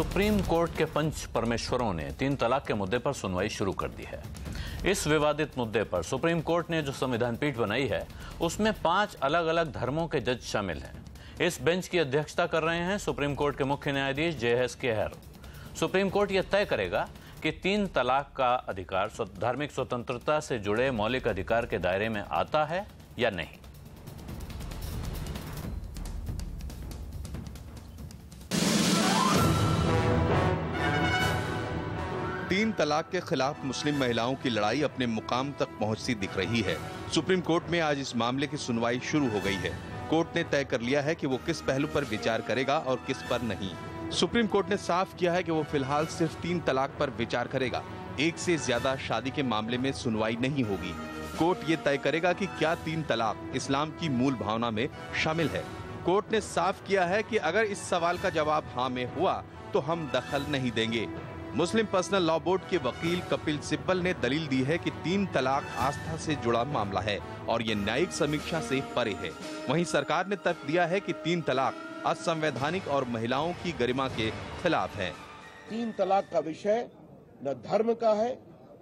Supreme court के पंच परमेश्वरों ने 3 तलाक के मुद्दे पर सुनवाई शुरू कर दी है। इस विवादित मुद्दे पर सुप्रीम कोर्ट ने जो संविधान पीठ बनाई है उसमें 5 अलग अलग धर्मों के जज शामिल हैं। इस बेंच की अध्यक्षता कर रहे हैं सुप्रीम कोर्ट के मुख्य न्यायाधीश JS खेहर। सुप्रीम कोर्ट यह तय करेगा कि 3 तलाक का अधिकार धार्मिक स्वतंत्रता से जुड़े मौलिक अधिकार के दायरे में आता है या नहीं। तीन तलाक के खिलाफ मुस्लिम महिलाओं की लड़ाई अपने मुकाम तक पहुंचती दिख रही है। सुप्रीम कोर्ट में आज इस मामले की सुनवाई शुरू हो गई है। कोर्ट ने तय कर लिया है कि वो किस पहलू पर विचार करेगा और किस पर नहीं। सुप्रीम कोर्ट ने साफ किया है कि वो फिलहाल सिर्फ 3 तलाक पर विचार करेगा। एक से ज्यादा शादी के मामले में सुनवाई नहीं होगी। कोर्ट ये तय करेगा कि क्या 3 तलाक इस्लाम की मूल भावना में शामिल है। कोर्ट ने साफ किया है कि अगर इस सवाल का जवाब हाँ में हुआ तो हम दखल नहीं देंगे। मुस्लिम पर्सनल लॉ बोर्ड के वकील कपिल सिब्बल ने दलील दी है कि 3 तलाक आस्था से जुड़ा मामला है और ये न्यायिक समीक्षा से परे है। वहीं सरकार ने तर्क दिया है कि 3 तलाक असंवैधानिक और महिलाओं की गरिमा के खिलाफ है। 3 तलाक का विषय न धर्म का है,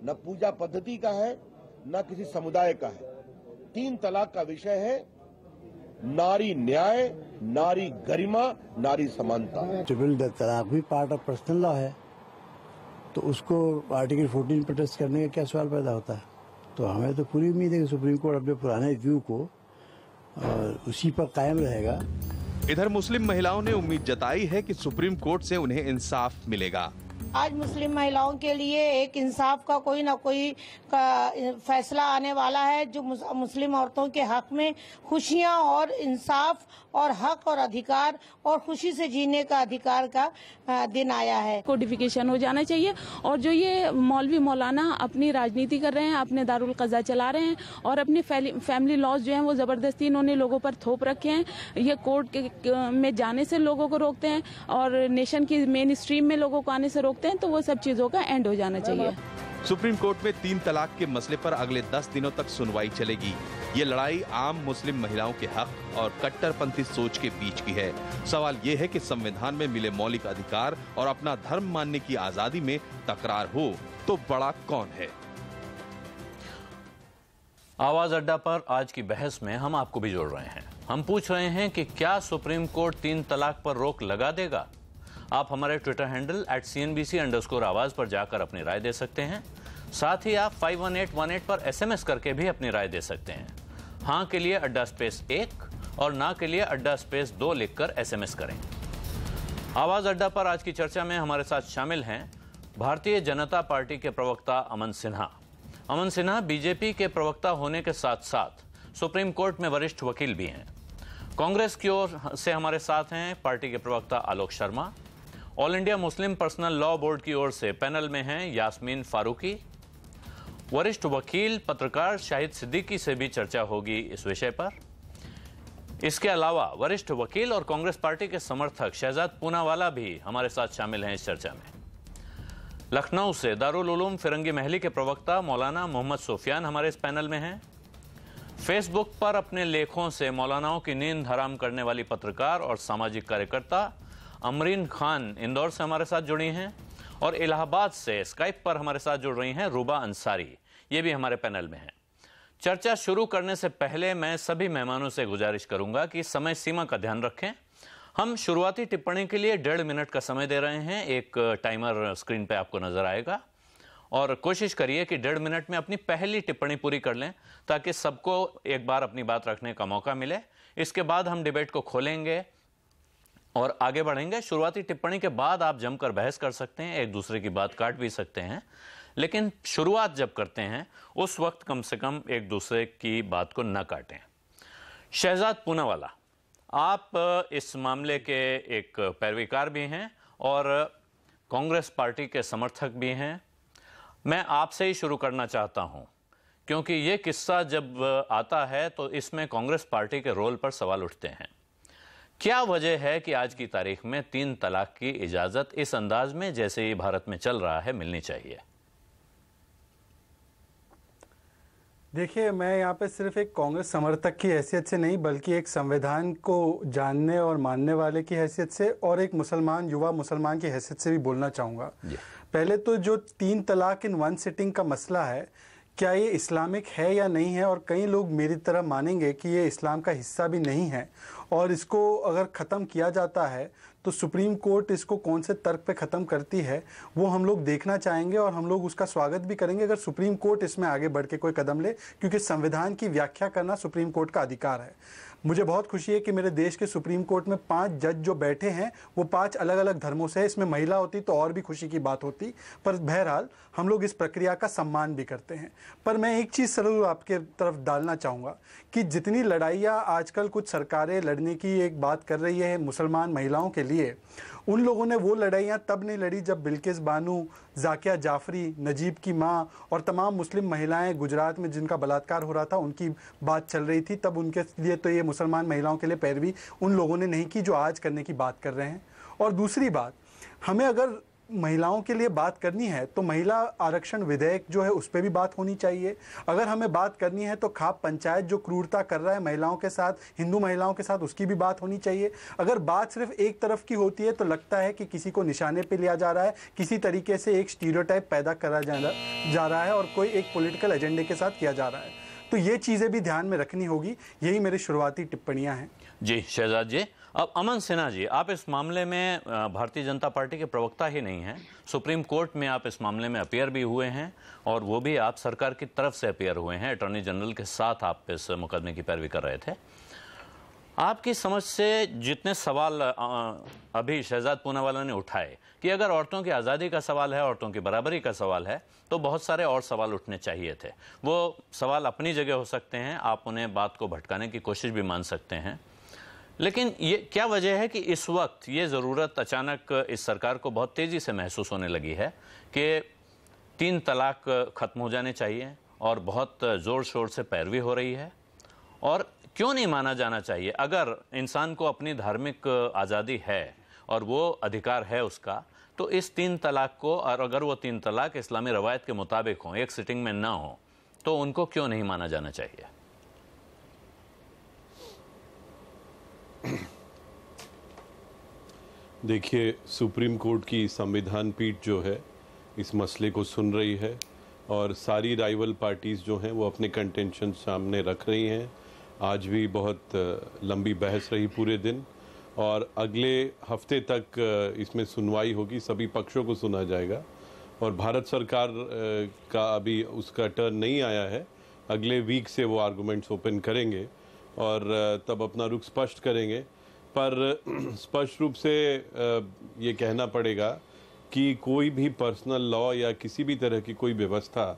न पूजा पद्धति का है, न किसी समुदाय का है। 3 तलाक का विषय है नारी न्याय, नारी गरिमा, नारी समानता। ट्रिपल तलाक भी पार्ट ऑफ पर्सनल लॉ है, तो उसको आर्टिकल 14 पर टेस्ट करने का क्या सवाल पैदा होता है। तो हमें तो पूरी उम्मीद है कि सुप्रीम कोर्ट अपने पुराने व्यू को उसी पर कायम रहेगा। इधर मुस्लिम महिलाओं ने उम्मीद जताई है कि सुप्रीम कोर्ट से उन्हें इंसाफ मिलेगा। आज मुस्लिम महिलाओं के लिए एक इंसाफ का कोई न कोई फैसला आने वाला है, जो मुस्लिम औरतों के हक में खुशियां और इंसाफ और हक और अधिकार और खुशी से जीने का अधिकार का दिन आया है। कोडिफिकेशन हो जाना चाहिए और जो ये मौलवी मौलाना अपनी राजनीति कर रहे हैं, अपने दारुल कज़ा चला रहे हैं और अपने फैमिली लॉज जो हैं वो जबरदस्ती इन्होंने लोगों पर थोप रखे हैं। ये कोर्ट में जाने से लोगों को रोकते हैं और नेशन की मेन स्ट्रीम में लोगों को आने से रोकते हैं, तो वो सब चीजों का एंड हो जाना चाहिए। सुप्रीम कोर्ट में 3 तलाक के मसले पर अगले 10 दिनों तक सुनवाई चलेगी। ये लड़ाई आम मुस्लिम महिलाओं के हक और कट्टरपंथी सोच के बीच की है। सवाल ये है कि संविधान में मिले मौलिक अधिकार और अपना धर्म मानने की आजादी में तकरार हो तो बड़ा कौन है। आवाज अड्डा पर आज की बहस में हम आपको भी जोड़ रहे हैं। हम पूछ रहे हैं कि क्या सुप्रीम कोर्ट 3 तलाक पर रोक लगा देगा। आप हमारे ट्विटर हैंडल @CNBC_आवाज पर जाकर अपनी राय दे सकते हैं। साथ ही आप 51818 पर SMS करके भी अपनी राय दे सकते हैं। हाँ के लिए @1 और ना के लिए @2 लिखकर SMS करें। आवाज अड्डा पर आज की चर्चा में हमारे साथ शामिल हैं भारतीय जनता पार्टी के प्रवक्ता अमन सिन्हा। अमन सिन्हा बीजेपी के प्रवक्ता होने के साथ साथ सुप्रीम कोर्ट में वरिष्ठ वकील भी हैं। कांग्रेस की ओर से हमारे साथ हैं पार्टी के प्रवक्ता Alok Sharma. All India Muslim Personal Law Board की ओर से पैनल में हैं यास्मीन फारूकी। वरिष्ठ वकील पत्रकार शाहिद सिद्दीकी से भी चर्चा होगी इस विषय पर। इसके अलावा वरिष्ठ वकील और कांग्रेस पार्टी के समर्थक शहजाद पूनावाला भी हमारे साथ शामिल हैं इस चर्चा में। लखनऊ से दारुल उलूम फिरंगी महली के प्रवक्ता मौलाना मोहम्मद सुफियान हमारे इस पैनल में हैं। फेसबुक पर अपने लेखों से मौलानाओं की नींद हराम करने वाली पत्रकार और सामाजिक कार्यकर्ता अमरीन खान इंदौर से हमारे साथ जुड़ी हैं और इलाहाबाद से स्काइप पर हमारे साथ जुड़ रही हैं रूबा अंसारी, ये भी हमारे पैनल में हैं। चर्चा शुरू करने से पहले मैं सभी मेहमानों से गुजारिश करूंगा कि समय सीमा का ध्यान रखें। हम शुरुआती टिप्पणी के लिए 1.5 मिनट का समय दे रहे हैं। एक टाइमर स्क्रीन पे आपको नजर आएगा और कोशिश करिए कि 1.5 मिनट में अपनी पहली टिप्पणी पूरी कर लें ताकि सबको एक बार अपनी बात रखने का मौका मिले। इसके बाद हम डिबेट को खोलेंगे और आगे बढ़ेंगे। शुरुआती टिप्पणी के बाद आप जमकर बहस कर सकते हैं, एक दूसरे की बात काट भी सकते हैं, लेकिन शुरुआत जब करते हैं उस वक्त कम से कम एक दूसरे की बात को न काटें। शहजाद पूनावाला, आप इस मामले के एक पैरवीकार भी हैं और कांग्रेस पार्टी के समर्थक भी हैं। मैं आपसे ही शुरू करना चाहता हूं क्योंकि यह किस्सा जब आता है तो इसमें कांग्रेस पार्टी के रोल पर सवाल उठते हैं। क्या वजह है कि आज की तारीख में 3 तलाक की इजाजत इस अंदाज में जैसे ही भारत में चल रहा है मिलनी चाहिए? देखिए, मैं यहाँ पे सिर्फ एक कांग्रेस समर्थक की हैसियत से नहीं, बल्कि एक संविधान को जानने और मानने वाले की हैसियत से और एक मुसलमान, युवा मुसलमान की हैसियत से भी बोलना चाहूँगा। पहले तो जो 3 तलाक इन 1 सिटिंग का मसला है, क्या ये इस्लामिक है या नहीं है, और कई लोग मेरी तरह मानेंगे कि ये इस्लाम का हिस्सा भी नहीं है, और इसको अगर ख़त्म किया जाता है तो सुप्रीम कोर्ट इसको कौन से तर्क पे ख़त्म करती है, वो हम लोग देखना चाहेंगे और हम लोग उसका स्वागत भी करेंगे अगर सुप्रीम कोर्ट इसमें आगे बढ़ के कोई कदम ले, क्योंकि संविधान की व्याख्या करना सुप्रीम कोर्ट का अधिकार है। मुझे बहुत खुशी है कि मेरे देश के सुप्रीम कोर्ट में 5 जज जो बैठे हैं वो 5 अलग अलग धर्मों से है। इसमें महिला होती तो और भी खुशी की बात होती, पर बहरहाल हम लोग इस प्रक्रिया का सम्मान भी करते हैं। पर मैं एक चीज़ जरूर आपके तरफ डालना चाहूँगा कि जितनी लड़ाइयाँ आजकल कुछ सरकारें लड़ने की एक बात कर रही है मुसलमान महिलाओं के लिए, उन लोगों ने वो लड़ाइयाँ तब नहीं लड़ी जब बिल्किस बानो, जाकिया जाफरी, नजीब की माँ और तमाम मुस्लिम महिलाएं गुजरात में जिनका बलात्कार हो रहा था उनकी बात चल रही थी। तब उनके लिए तो ये मुसलमान महिलाओं के लिए पैरवी उन लोगों ने नहीं की जो आज करने की बात कर रहे हैं। और दूसरी बात, हमें अगर महिलाओं के लिए बात करनी है तो महिला आरक्षण विधेयक जो है उस पर भी बात होनी चाहिए। अगर हमें बात करनी है तो खाप पंचायत जो क्रूरता कर रहा है महिलाओं के साथ, हिंदू महिलाओं के साथ, उसकी भी बात होनी चाहिए। अगर बात सिर्फ एक तरफ की होती है तो लगता है कि किसी को निशाने पे लिया जा रहा है, किसी तरीके से एक स्टीरियोटाइप पैदा करा जा रहा है और कोई एक पॉलिटिकल एजेंडे के साथ किया जा रहा है। तो ये चीज़ें भी ध्यान में रखनी होगी। यही मेरी शुरुआती टिप्पणियां हैं। जी शहजाद जी, अब अमन सिन्हा जी, आप इस मामले में भारतीय जनता पार्टी के प्रवक्ता ही नहीं हैं, सुप्रीम कोर्ट में आप इस मामले में अपीयर भी हुए हैं और वो भी आप सरकार की तरफ से अपीयर हुए हैं, अटॉर्नी जनरल के साथ आप इस मुकदमे की पैरवी कर रहे थे। आपकी समझ से जितने सवाल अभी शहजाद पूनावाला ने उठाए कि अगर औरतों की आज़ादी का सवाल है, औरतों की बराबरी का सवाल है, तो बहुत सारे और सवाल उठने चाहिए थे। वो सवाल अपनी जगह हो सकते हैं, आप उन्हें बात को भटकाने की कोशिश भी मान सकते हैं, लेकिन ये क्या वजह है कि इस वक्त ये ज़रूरत अचानक इस सरकार को बहुत तेज़ी से महसूस होने लगी है कि 3 तलाक ख़त्म हो जाने चाहिए और बहुत ज़ोर शोर से पैरवी हो रही है? और क्यों नहीं माना जाना चाहिए? अगर इंसान को अपनी धार्मिक आज़ादी है और वो अधिकार है उसका, तो इस 3 तलाक को, और अगर वो 3 तलाक इस्लामी रवायत के मुताबिक हों, एक सिटिंग में ना हो, तो उनको क्यों नहीं माना जाना चाहिए? देखिए, सुप्रीम कोर्ट की संविधान पीठ जो है इस मसले को सुन रही है और सारी राइवल पार्टीज़ जो हैं वो अपने कंटेंशन सामने रख रही हैं। आज भी बहुत लंबी बहस रही पूरे दिन और अगले हफ्ते तक इसमें सुनवाई होगी, सभी पक्षों को सुना जाएगा और भारत सरकार का अभी उसका टर्न नहीं आया है। अगले वीक से वो आर्गूमेंट्स ओपन करेंगे और तब अपना रुख स्पष्ट करेंगे। पर स्पष्ट रूप से ये कहना पड़ेगा कि कोई भी पर्सनल लॉ या किसी भी तरह की कोई व्यवस्था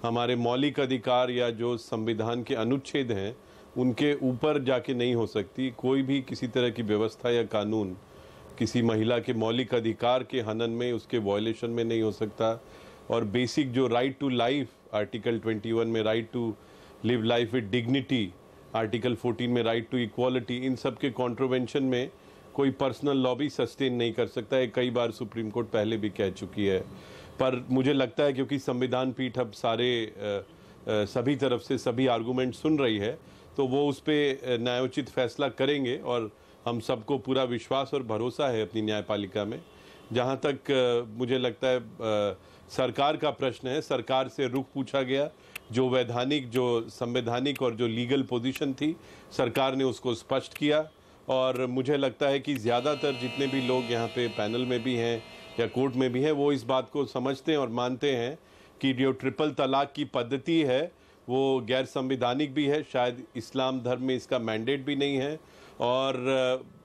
हमारे मौलिक अधिकार या जो संविधान के अनुच्छेद हैं उनके ऊपर जाके नहीं हो सकती। कोई भी किसी तरह की व्यवस्था या कानून किसी महिला के मौलिक अधिकार के हनन में, उसके वायलेशन में नहीं हो सकता। और बेसिक जो राइट टू लाइफ, आर्टिकल 21 में right to live life with dignity, article 14 में राइट टू इक्वालिटी, इन सब के कॉन्ट्रोवेंशन में कोई पर्सनल लॉ भी सस्टेन नहीं कर सकता है। कई बार सुप्रीम कोर्ट पहले भी कह चुकी है। पर मुझे लगता है क्योंकि संविधान पीठ अब सभी तरफ से सभी आर्गूमेंट सुन रही है, तो वो उस पर न्यायोचित फैसला करेंगे और हम सबको पूरा विश्वास और भरोसा है अपनी न्यायपालिका में। जहाँ तक मुझे लगता है सरकार का प्रश्न है, सरकार से रुख पूछा गया, जो वैधानिक, जो संवैधानिक और जो लीगल पोजीशन थी, सरकार ने उसको स्पष्ट किया। और मुझे लगता है कि ज़्यादातर जितने भी लोग यहाँ पे पैनल में भी हैं या कोर्ट में भी हैं, वो इस बात को समझते हैं और मानते हैं कि जो ट्रिपल तलाक की पद्धति है वो गैर संवैधानिक भी है, शायद इस्लाम धर्म में इसका मैंडेट भी नहीं है और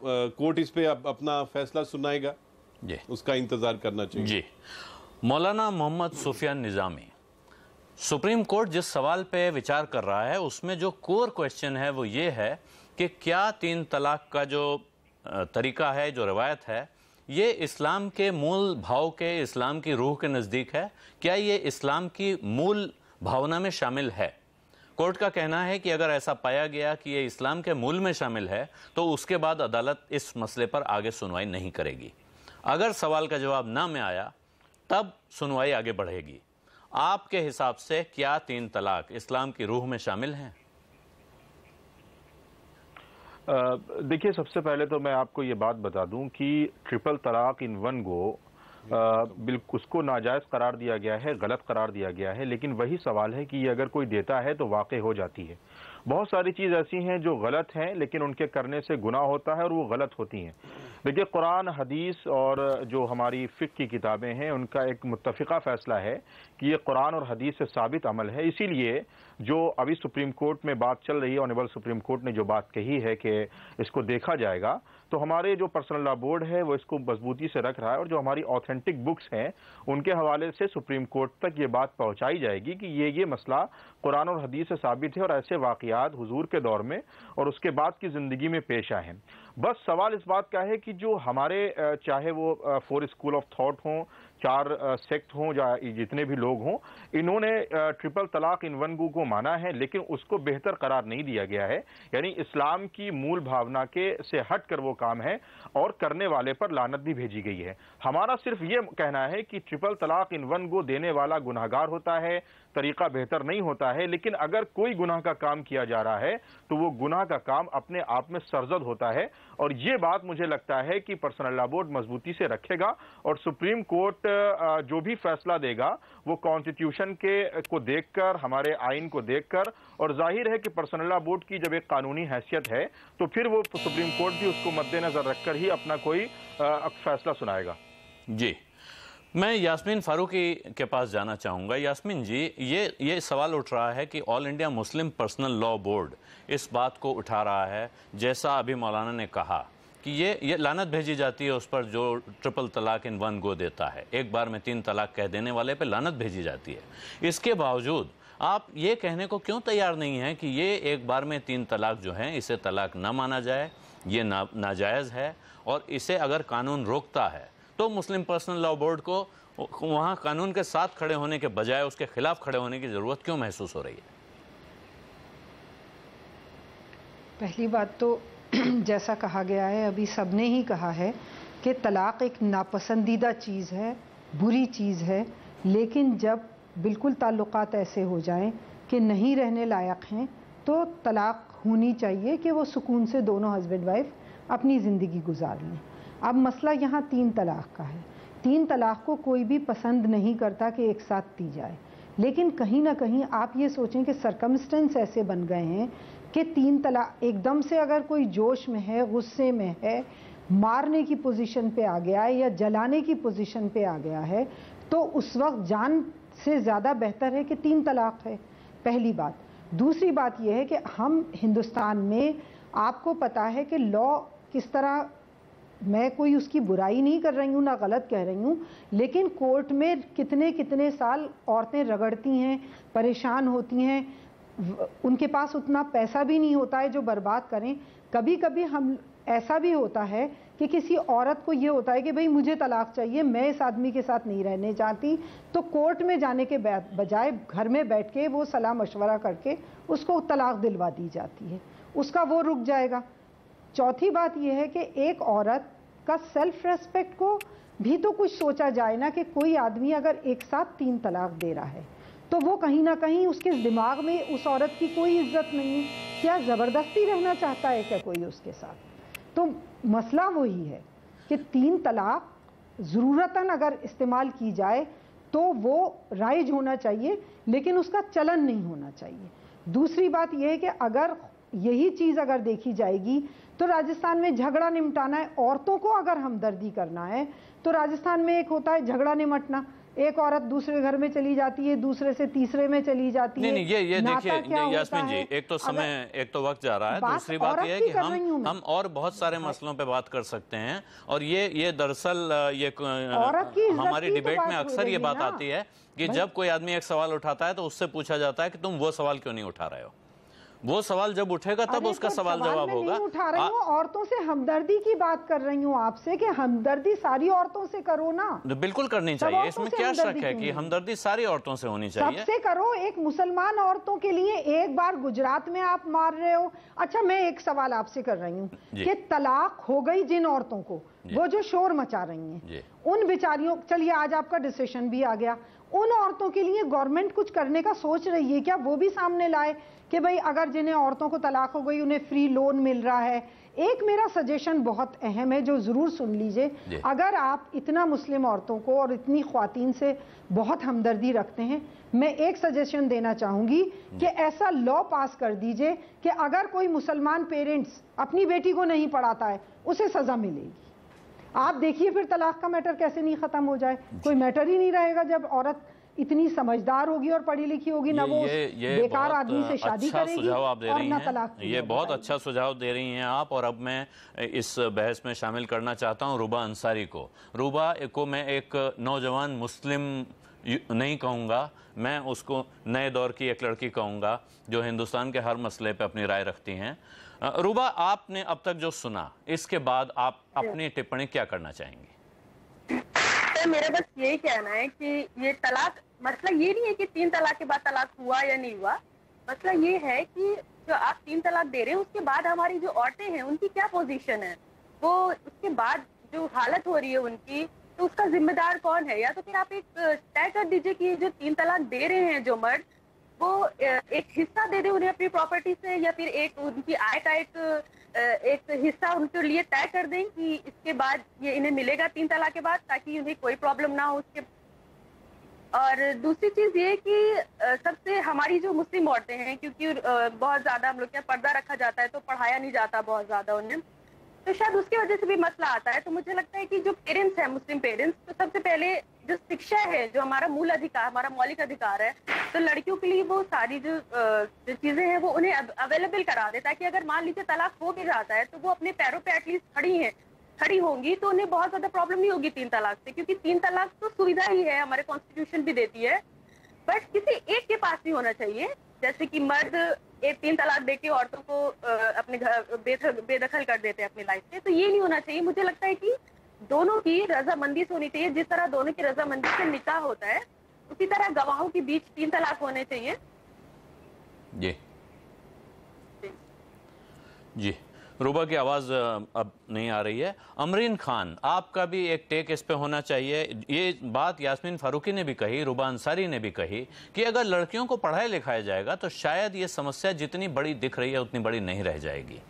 कोर्ट इस पे अपना फैसला सुनाएगा, उसका इंतज़ार करना चाहिए। जी मौलाना मोहम्मद सुफियान निज़ामी, सुप्रीम कोर्ट जिस सवाल पे विचार कर रहा है उसमें जो कोर क्वेश्चन है वो ये है कि क्या 3 तलाक का जो तरीका है, जो रवायत है, ये इस्लाम के मूल भाव के, इस्लाम की रूह के नज़दीक है? क्या ये इस्लाम की मूल भावना में शामिल है? कोर्ट का कहना है कि अगर ऐसा पाया गया कि ये इस्लाम के मूल में शामिल है तो उसके बाद अदालत इस मसले पर आगे सुनवाई नहीं करेगी। अगर सवाल का जवाब ना में आया तब सुनवाई आगे बढ़ेगी। आपके हिसाब से क्या 3 तलाक इस्लाम की रूह में शामिल हैं? देखिए, सबसे पहले तो मैं आपको ये बात बता दूं कि ट्रिपल तलाक इन वन गो बिल्कुल उसको नाजायज करार दिया गया है, गलत करार दिया गया है। लेकिन वही सवाल है कि ये अगर कोई देता है तो वाक़ई हो जाती है। बहुत सारी चीज़ ऐसी हैं जो गलत हैं लेकिन उनके करने से गुनाह होता है और वो गलत होती हैं। देखिए, कुरान, हदीस और जो हमारी फ़िक़्ह की किताबें हैं उनका एक मुत्तफ़िक़ा फ़ैसला है कि ये कुरान और हदीस से साबित अमल है। इसीलिए जो अभी सुप्रीम कोर्ट में बात चल रही है, ऑनरेबल सुप्रीम कोर्ट ने जो बात कही है कि इसको देखा जाएगा, तो हमारे जो पर्सनल लॉ बोर्ड है वो इसको मजबूती से रख रहा है और जो हमारी ऑथेंटिक बुक्स हैं उनके हवाले से सुप्रीम कोर्ट तक ये बात पहुंचाई जाएगी कि ये मसला कुरान और हदीस से साबित है और ऐसे वाक़यात हुजूर के दौर में और उसके बाद की ज़िंदगी में पेश आए हैं। बस सवाल इस बात का है कि जो हमारे चाहे वो 4 स्कूल ऑफ थॉट हों, 4 सेक्ट हों या जितने भी लोग हों, इन्होंने ट्रिपल तलाक इन वन गो को माना है लेकिन उसको बेहतर करार नहीं दिया गया है। यानी इस्लाम की मूल भावना के से हट कर वो काम है और करने वाले पर लानत भी भेजी गई है। हमारा सिर्फ ये कहना है कि ट्रिपल तलाक इन वन गो देने वाला गुनाहगार होता है, तरीका बेहतर नहीं होता है। लेकिन अगर कोई गुनाह का काम किया जा रहा है तो वो गुनाह का काम अपने आप में सरजद होता है और ये बात मुझे लगता है कि पर्सनल लॉ बोर्ड मजबूती से रखेगा और सुप्रीम कोर्ट जो भी फैसला देगा वो कॉन्स्टिट्यूशन के को देखकर, हमारे आइन को देखकर, और जाहिर है कि पर्सनल लॉ बोर्ड की जब एक कानूनी हैसियत है तो फिर वो सुप्रीम कोर्ट भी उसको मद्देनजर रखकर ही अपना कोई फैसला सुनाएगा। जी, मैं यास्मीन फारूकी के पास जाना चाहूँगा। यास्मीन जी, ये सवाल उठ रहा है कि all India Muslim Personal Law board इस बात को उठा रहा है, जैसा अभी मौलाना ने कहा कि ये लानत भेजी जाती है उस पर जो ट्रिपल तलाक इन वन गो देता है, एक बार में 3 तलाक कह देने वाले पे लानत भेजी जाती है। इसके बावजूद आप ये कहने को क्यों तैयार नहीं हैं कि ये एक बार में 3 तलाक जो हैं इसे तलाक न माना जाए, ये नाजायज़ है और इसे अगर कानून रोकता है तो मुस्लिम पर्सनल लॉ बोर्ड को वहाँ कानून के साथ खड़े होने के बजाय उसके खिलाफ खड़े होने की ज़रूरत क्यों महसूस हो रही है? पहली बात तो जैसा कहा गया है, अभी सबने ही कहा है कि तलाक एक नापसंदीदा चीज़ है, बुरी चीज़ है। लेकिन जब बिल्कुल ताल्लुकात ऐसे हो जाएं कि नहीं रहने लायक हैं तो तलाक होनी चाहिए कि वो सुकून से दोनों हस्बैंड वाइफ अपनी ज़िंदगी गुजार लें। अब मसला यहाँ 3 तलाक का है। 3 तलाक को कोई भी पसंद नहीं करता कि एक साथ दी जाए, लेकिन कहीं ना कहीं आप ये सोचें कि सरकमस्टेंस ऐसे बन गए हैं कि 3 तलाक एकदम से अगर कोई जोश में है, गुस्से में है, मारने की पोजीशन पे आ गया है या जलाने की पोजीशन पे आ गया है, तो उस वक्त जान से ज़्यादा बेहतर है कि 3 तलाक है, पहली बात। दूसरी बात यह है कि हम हिंदुस्तान में, आपको पता है कि लॉ किस तरह, मैं कोई उसकी बुराई नहीं कर रही हूँ ना गलत कह रही हूँ, लेकिन कोर्ट में कितने कितने साल औरतें रगड़ती हैं, परेशान होती हैं, उनके पास उतना पैसा भी नहीं होता है जो बर्बाद करें। कभी कभी हम ऐसा भी होता है कि किसी औरत को ये होता है कि भाई मुझे तलाक चाहिए, मैं इस आदमी के साथ नहीं रहने चाहती, तो कोर्ट में जाने के बजाय घर में बैठ के वो सलाह मशवरा करके उसको तलाक दिलवा दी जाती है, उसका वो रुक जाएगा। चौथी बात यह है कि एक औरत का सेल्फ रेस्पेक्ट को भी तो कुछ सोचा जाए ना, कि कोई आदमी अगर एक साथ 3 तलाक दे रहा है तो वो कहीं ना कहीं उसके दिमाग में उस औरत की कोई इज्जत नहीं है। क्या ज़बरदस्ती रहना चाहता है क्या कोई उसके साथ? तो मसला वही है कि 3 तलाक ज़रूरतन अगर इस्तेमाल की जाए तो वो राइज होना चाहिए, लेकिन उसका चलन नहीं होना चाहिए। दूसरी बात यह है कि अगर यही चीज़ अगर देखी जाएगी तो राजस्थान में झगड़ा निपटाना है, औरतों को अगर हमदर्दी करना है तो राजस्थान में एक होता है झगड़ा निपटना, एक औरत दूसरे घर में चली जाती है, दूसरे से तीसरे में चली जाती है। नहीं, ये देखिए यास्मीन जी, एक तो समय, एक तो वक्त जा रहा है, दूसरी बात यह है कि हम और बहुत सारे मसलों पे बात कर सकते हैं और ये दरअसल ये हमारी डिबेट में अक्सर ये बात आती है कि जब कोई आदमी एक सवाल उठाता है तो उससे पूछा जाता है कि तुम वो सवाल क्यों नहीं उठा रहे हो। वो सवाल जब उठेगा तब उसका सवाल जवाब होगा। नहीं उठा रही हूँ, औरतों से हमदर्दी की बात कर रही हूँ आपसे कि हमदर्दी सारी औरतों से करो ना। बिल्कुल करनी चाहिए, इसमें क्या शक है कि हमदर्दी सारी औरतों से होनी चाहिए। सबसे करो। एक मुसलमान औरतों के लिए एक बार गुजरात में आप मार रहे हो। अच्छा, मैं एक सवाल आपसे कर रही हूँ कि तलाक हो गई जिन औरतों को, वो जो शोर मचा रही हैं, उन बेचारियों, चलिए आज आपका डिसीजन भी आ गया, उन औरतों के लिए गवर्नमेंट कुछ करने का सोच रही है क्या? वो भी सामने लाए कि भाई अगर जिन्हें औरतों को तलाक हो गई उन्हें फ्री लोन मिल रहा है। एक मेरा सजेशन बहुत अहम है जो जरूर सुन लीजिए। अगर आप इतना मुस्लिम औरतों को और इतनी ख्वातीन से बहुत हमदर्दी रखते हैं, मैं एक सजेशन देना चाहूंगी कि ऐसा लॉ पास कर दीजिए कि अगर कोई मुसलमान पेरेंट्स अपनी बेटी को नहीं पढ़ाता है उसे सजा मिलेगी। आप देखिए फिर तलाक का मैटर कैसे नहीं खत्म हो जाए। कोई मैटर ही नहीं रहेगा जब औरत इतनी समझदार होगी और पढ़ी लिखी होगी, ना वो बेकार आदमी से शादी करेगी सुझाव आप दे और रही ना हैं। तलाक। ये बहुत अच्छा सुझाव दे रही हैं आप। और अब मैं इस बहस में शामिल करना चाहता हूं रूबा अंसारी को। रूबा को मैं एक नौजवान मुस्लिम नहीं कहूँगा, मैं उसको नए दौर की एक लड़की कहूँगा जो हिंदुस्तान के हर मसले पे अपनी राय रखती हैं। रूबा, आपने अब तक जो सुना, इसके बाद आप अपनी टिप्पणी क्या करना चाहेंगी? तो मेरा बस यही कहना है कि ये तलाक मसला ये नहीं है कि 3 तलाक के बाद तलाक हुआ या नहीं हुआ। मसला ये है कि जो आप 3 तलाक दे रहे हैं उसके बाद हमारी जो औरतें हैं उनकी क्या पोजीशन है, वो उसके बाद जो हालत हो रही है उनकी, तो उसका जिम्मेदार कौन है? या तो फिर आप एक तय कर दीजिए कि जो 3 तलाक दे रहे हैं जो मर्द, वो एक हिस्सा दे दे उन्हें अपनी प्रॉपर्टी से, या फिर एक उनकी आय का एक हिस्सा उनके लिए तय कर दें कि इसके बाद ये इन्हें मिलेगा 3 तलाक के बाद, ताकि उन्हें कोई प्रॉब्लम ना हो उसके। और दूसरी चीज ये कि सबसे हमारी जो मुस्लिम औरतें हैं, क्योंकि बहुत ज्यादा हम लोग क्या पर्दा रखा जाता है तो पढ़ाया नहीं जाता बहुत ज्यादा उन्हें, तो शायद उसकी वजह से भी मसला आता है। तो मुझे लगता है कि जो पेरेंट्स हैं मुस्लिम पेरेंट्स, तो सबसे पहले जो शिक्षा है, जो हमारा मूल अधिकार, हमारा मौलिक अधिकार है, तो लड़कियों के लिए वो सारी जो चीजें हैं वो उन्हें अवेलेबल करा दे, ताकि अगर मान लीजिए तलाक हो भी जाता है तो वो अपने पैरों पे एटलीस्ट खड़ी होंगी, तो उन्हें बहुत ज्यादा प्रॉब्लम नहीं होगी 3 तलाक से। क्योंकि 3 तलाक तो सुविधा ही है, हमारे कॉन्स्टिट्यूशन भी देती है, बट किसी एक के पास नहीं होना चाहिए। जैसे कि मर्द 3 तलाक देके औरतों को अपने घर बेदखल कर देते हैं अपनी लाइफ से, तो ये नहीं होना चाहिए। मुझे लगता है कि दोनों की रजामंदी से होनी चाहिए। जिस तरह दोनों की रजामंदी से निकाह होता है, उसी तरह गवाहों के बीच 3 तलाक होने चाहिए। जी रूबा की आवाज़ अब नहीं आ रही है। अमरीन खान, आपका भी एक टेक इस पे होना चाहिए। ये बात यास्मीन फारूकी ने भी कही, रूबा अंसारी ने भी कही कि अगर लड़कियों को पढ़ाया लिखाया जाएगा तो शायद ये समस्या जितनी बड़ी दिख रही है उतनी बड़ी नहीं रह जाएगी।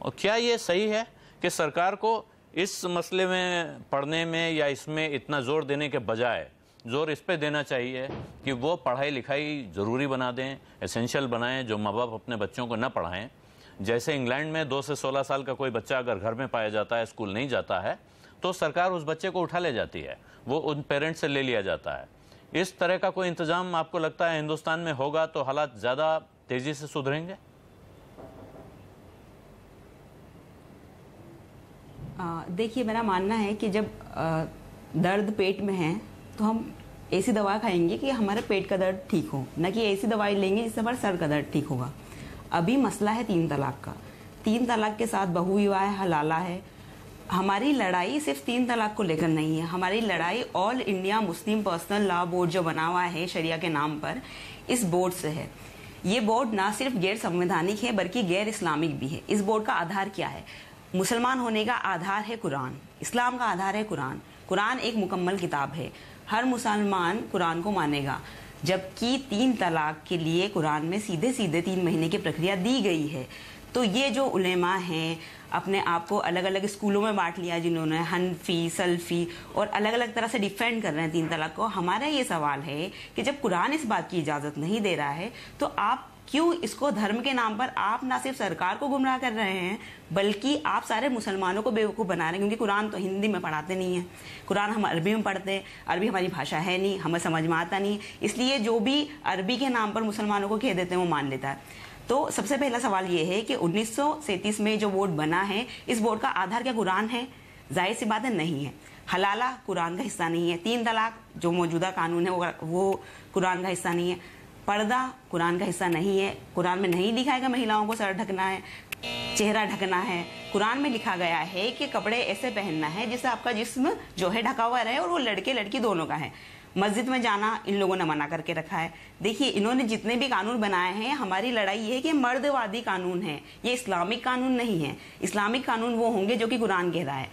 और क्या ये सही है कि सरकार को इस मसले में पढ़ने में या इसमें इतना जोर देने के बजाय जोर इस पे देना चाहिए कि वो पढ़ाई लिखाई ज़रूरी बना दें, एसेंशियल बनाएं, जो माँ बाप अपने बच्चों को न पढ़ाएं? जैसे इंग्लैंड में 2 से 16 साल का कोई बच्चा अगर घर में पाया जाता है, स्कूल नहीं जाता है, तो सरकार उस बच्चे को उठा ले जाती है, वो उन पेरेंट्स से ले लिया जाता है। इस तरह का कोई इंतजाम आपको लगता है हिंदुस्तान में होगा तो हालात ज़्यादा तेज़ी से सुधरेंगे? देखिए, मेरा मानना है कि जब दर्द पेट में है तो हम ऐसी दवा खाएंगे कि हमारे पेट का दर्द ठीक हो, न कि ऐसी दवाई लेंगे जिससे हमारा सर का दर्द ठीक होगा। अभी मसला है 3 तलाक का। 3 तलाक के साथ बहुविवाह है, हलाला है। हमारी लड़ाई सिर्फ 3 तलाक को लेकर नहीं है, हमारी लड़ाई all India Muslim Personal Law board जो बना हुआ है शरिया के नाम पर, इस बोर्ड से है। ये बोर्ड ना सिर्फ गैर संवैधानिक है बल्कि गैर इस्लामिक भी है। इस बोर्ड का आधार क्या है? मुसलमान होने का आधार है कुरान, इस्लाम का आधार है कुरान। कुरान एक मुकम्मल किताब है, हर मुसलमान कुरान को मानेगा। जबकि 3 तलाक के लिए कुरान में सीधे सीधे 3 महीने की प्रक्रिया दी गई है। तो ये जो उलेमा हैं, अपने आप को अलग अलग स्कूलों में बांट लिया जिन्होंने, हनफी, सल्फी, और अलग अलग तरह से डिफेंड कर रहे हैं 3 तलाक को। हमारा ये सवाल है कि जब कुरान इस बात की इजाज़त नहीं दे रहा है तो आप क्यों इसको धर्म के नाम पर, आप ना सिर्फ सरकार को गुमराह कर रहे हैं बल्कि आप सारे मुसलमानों को बेवकूफ़ बना रहे हैं। क्योंकि कुरान तो हिंदी में पढ़ाते नहीं है, कुरान हम अरबी में पढ़ते हैं, अरबी हमारी भाषा है नहीं, हमें समझ में आता नहीं, इसलिए जो भी अरबी के नाम पर मुसलमानों को कह देते हैं वो मान लेता है। तो सबसे पहला सवाल ये है कि 1937 में जो बोर्ड बना है, इस बोर्ड का आधार क्या कुरान है? जाहिर सी बात है नहीं है। हलाला कुरान का हिस्सा नहीं है। 3 तलाक जो मौजूदा कानून है वो कुरान का हिस्सा नहीं है। पर्दा कुरान का हिस्सा नहीं है। कुरान में नहीं लिखा है कि महिलाओं को सर ढकना है, चेहरा ढकना है। कुरान में लिखा गया है कि कपड़े ऐसे पहनना है जिससे आपका जिस्म जो है ढका हुआ रहे, और वो लड़के लड़की दोनों का है। मस्जिद में जाना इन लोगों ने मना करके रखा है। देखिए, इन्होंने जितने भी कानून बनाए हैं, हमारी लड़ाई ये है कि मर्दवादी कानून है, ये इस्लामिक कानून नहीं है। इस्लामिक कानून वो होंगे जो कि कुरान कह रहा है।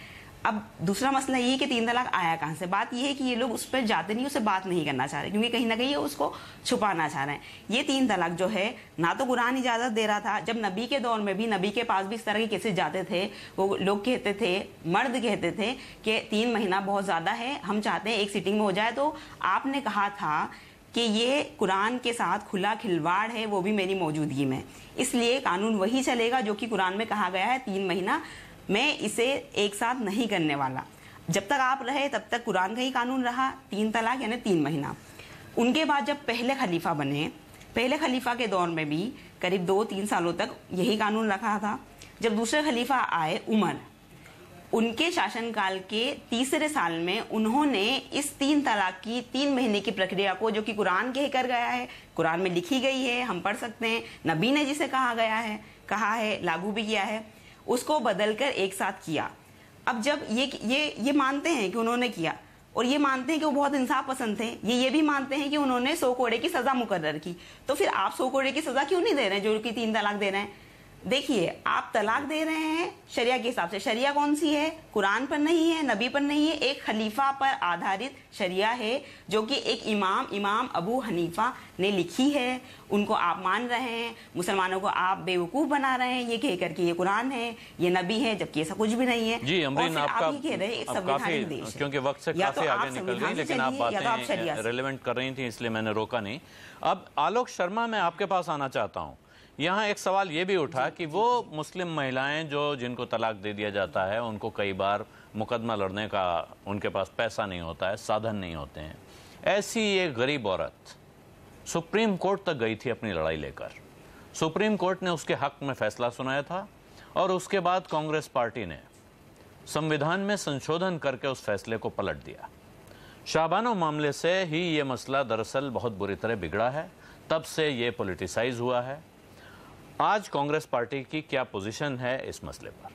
अब दूसरा मसला ये है कि 3 तलाक आया कहां से। बात ये है कि ये लोग उस पर जाते नहीं, उससे बात नहीं करना चाह रहे, क्योंकि कहीं ना कहीं ये उसको छुपाना चाह रहे हैं। ये 3 तलाक जो है ना तो कुरान इजाजत दे रहा था, जब नबी के दौर में भी नबी के पास भी इस तरह के केसेस जाते थे, वो लोग कहते थे, मर्द कहते थे कि 3 महीना बहुत ज्यादा है, हम चाहते हैं एक सिटिंग में हो जाए। तो आपने कहा था कि ये कुरान के साथ खुला खिलवाड़ है, वो भी मेरी मौजूदगी में, इसलिए कानून वही चलेगा जो कि कुरान में कहा गया है 3 महीना, मैं इसे एक साथ नहीं करने वाला। जब तक आप रहे तब तक कुरान का ही कानून रहा 3 तलाक यानी 3 महीना। उनके बाद जब पहले खलीफा बने, पहले खलीफा के दौर में भी करीब 2-3 सालों तक यही कानून रखा था। जब दूसरे खलीफा आए उमर, उनके शासनकाल के तीसरे साल में उन्होंने इस 3 तलाक की 3 महीने की प्रक्रिया को, जो कि कुरान के ही कर गया है, कुरान में लिखी गई है, हम पढ़ सकते हैं, नबी ने जिसे कहा है, लागू भी किया है, उसको बदलकर एक साथ किया। अब जब ये मानते हैं कि उन्होंने किया, और ये मानते हैं कि वो बहुत इंसाफ पसंद थे, ये भी मानते हैं कि उन्होंने 100 कोड़े की सजा मुकर्रर की, तो फिर आप 100 कोड़े की सजा क्यों नहीं दे रहे हैं जो कि 3 तलाक दे रहे हैं? देखिए, आप तलाक दे रहे हैं शरिया के हिसाब से। शरिया कौन सी है? कुरान पर नहीं है, नबी पर नहीं है, एक खलीफा पर आधारित शरिया है, जो कि एक इमाम अबू हनीफा ने लिखी है। उनको आप मान रहे हैं, मुसलमानों को आप बेवकूफ बना रहे हैं ये कह करके ये कुरान है, ये नबी है, जबकि ऐसा कुछ भी नहीं है। जी अमरीन, आप कह रहे हैं संवैधानिक देश, क्योंकि वक्त से काफी आगे निकल गई, लेकिन आप बातें रिलेवेंट कर रही थी, इसलिए मैंने रोका नहीं। अब आलोक शर्मा, मैं आपके पास आना चाहता हूँ। यहाँ एक सवाल ये भी उठा कि वो मुस्लिम महिलाएं जिनको तलाक दे दिया जाता है, उनको कई बार मुकदमा लड़ने का उनके पास पैसा नहीं होता है, साधन नहीं होते हैं। ऐसी एक गरीब औरत सुप्रीम कोर्ट तक गई थी अपनी लड़ाई लेकर। सुप्रीम कोर्ट ने उसके हक में फैसला सुनाया था, और उसके बाद कांग्रेस पार्टी ने संविधान में संशोधन करके उस फैसले को पलट दिया। शाहबानो मामले से ही ये मसला दरअसल बहुत बुरी तरह बिगड़ा है, तब से ये पॉलिटिसाइज हुआ है। आज कांग्रेस पार्टी की क्या पोजीशन है इस मसले पर?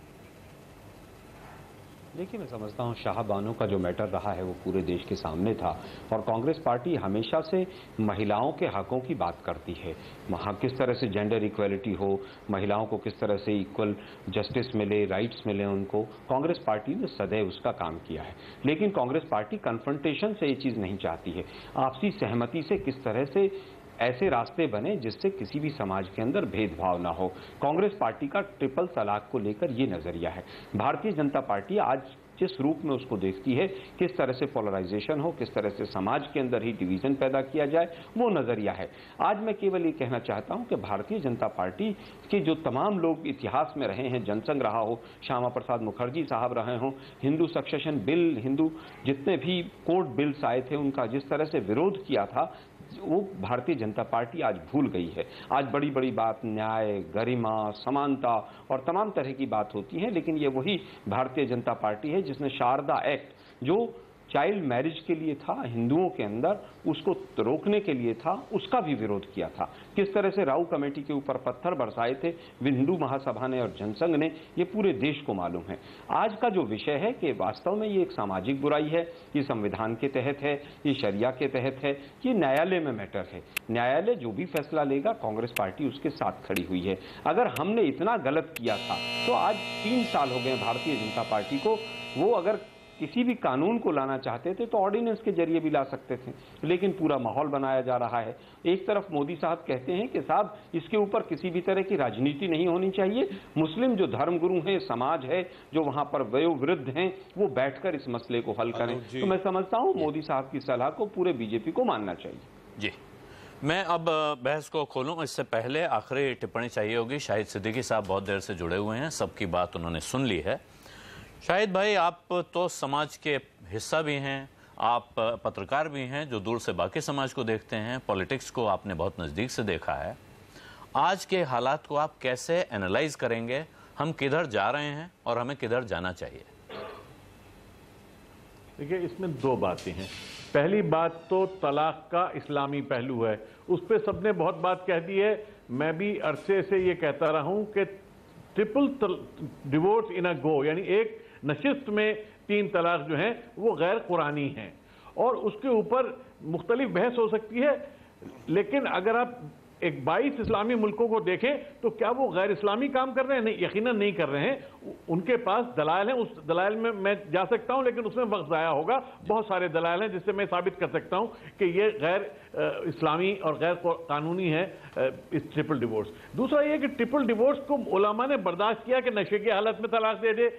देखिए, मैं समझता हूँ शाहबानो का जो मैटर रहा है वो पूरे देश के सामने था, और कांग्रेस पार्टी हमेशा से महिलाओं के हकों की बात करती है। वहाँ किस तरह से जेंडर इक्वलिटी हो, महिलाओं को किस तरह से इक्वल जस्टिस मिले, राइट्स मिले उनको, कांग्रेस पार्टी ने सदैव उसका काम किया है। लेकिन कांग्रेस पार्टी कन्फ्रंटेशन से ये चीज़ नहीं चाहती है। आपसी सहमति से किस तरह से ऐसे रास्ते बने जिससे किसी भी समाज के अंदर भेदभाव ना हो। कांग्रेस पार्टी का ट्रिपल तलाक को लेकर ये नजरिया है। भारतीय जनता पार्टी आज जिस रूप में उसको देखती है, किस तरह से पोलराइजेशन हो, किस तरह से समाज के अंदर ही डिवीजन पैदा किया जाए, वो नजरिया है। आज मैं केवल ये कहना चाहता हूं कि भारतीय जनता पार्टी के जो तमाम लोग इतिहास में रहे हैं, जनसंघ रहा हो, श्यामा प्रसाद मुखर्जी साहब रहे हों, हिंदू सक्सेशन बिल, हिंदू जितने भी कोर्ट बिल्स आए थे, उनका जिस तरह से विरोध किया था, वो भारतीय जनता पार्टी आज भूल गई है। आज बड़ी बड़ी बात न्याय, गरिमा, समानता और तमाम तरह की बात होती है, लेकिन ये वही भारतीय जनता पार्टी है जिसने शारदा एक्ट, जो चाइल्ड मैरिज के लिए था हिंदुओं के अंदर, उसको रोकने के लिए था, उसका भी विरोध किया था। किस तरह से राउ कमेटी के ऊपर पत्थर बरसाए थे हिंदू महासभा ने और जनसंघ ने, ये पूरे देश को मालूम है। आज का जो विषय है कि वास्तव में ये एक सामाजिक बुराई है, ये संविधान के तहत है, ये शरिया के तहत है, ये न्यायालय में मैटर है। न्यायालय जो भी फैसला लेगा, कांग्रेस पार्टी उसके साथ खड़ी हुई है। अगर हमने इतना गलत किया था तो आज 3 साल हो गए भारतीय जनता पार्टी को, वो अगर किसी भी कानून को लाना चाहते थे तो ऑर्डिनेंस के जरिए भी ला सकते थे, लेकिन पूरा माहौल बनाया जा रहा है। एक तरफ मोदी साहब कहते हैं कि साहब इसके ऊपर किसी भी तरह की राजनीति नहीं होनी चाहिए, मुस्लिम जो धर्मगुरु हैं, समाज है जो वहां पर वयोवृद्ध हैं, वो बैठकर इस मसले को हल करें। तो मैं समझता हूं मोदी साहब की सलाह को पूरे बीजेपी को मानना चाहिए। जी, मैं अब बहस को खोलूं, इससे पहले आखिरी टिप्पणी चाहिए होगी। शाहिद सिद्दीकी साहब बहुत देर से जुड़े हुए हैं, सबकी बात उन्होंने सुन ली है। शाहिद भाई, आप तो समाज के हिस्सा भी हैं, आप पत्रकार भी हैं जो दूर से बाकी समाज को देखते हैं, पॉलिटिक्स को आपने बहुत नज़दीक से देखा है। आज के हालात को आप कैसे एनालाइज करेंगे? हम किधर जा रहे हैं और हमें किधर जाना चाहिए? देखिए, इसमें 2 बातें हैं। पहली बात तो तलाक का इस्लामी पहलू है, उस पर सबने बहुत बात कह दी है। मैं भी अरसे से ये कहता रहा हूं कि ट्रिपल डिवोर्स इन अ गो, यानी एक नशिस्त में 3 तलाक जो हैं वो गैर कुरानी हैं, और उसके ऊपर मुख्तलिफ बहस हो सकती है। लेकिन अगर आप एक 22 इस्लामी मुल्कों को देखें तो क्या वो गैर इस्लामी काम कर रहे हैं? नहीं, यकीनन नहीं कर रहे हैं। उनके पास दलाल हैं, उस दलाल में मैं जा सकता हूं, लेकिन उसमें वक्त ज़ाया होगा। बहुत सारे दलाल हैं जिससे मैं साबित कर सकता हूं कि ये गैर इस्लामी और गैर कानूनी है इस ट्रिपल डिवोर्स। दूसरा ये कि ट्रिपल डिवोर्स को उलमा ने बर्दाश्त किया कि नशे की हालत में तलाक दे दे,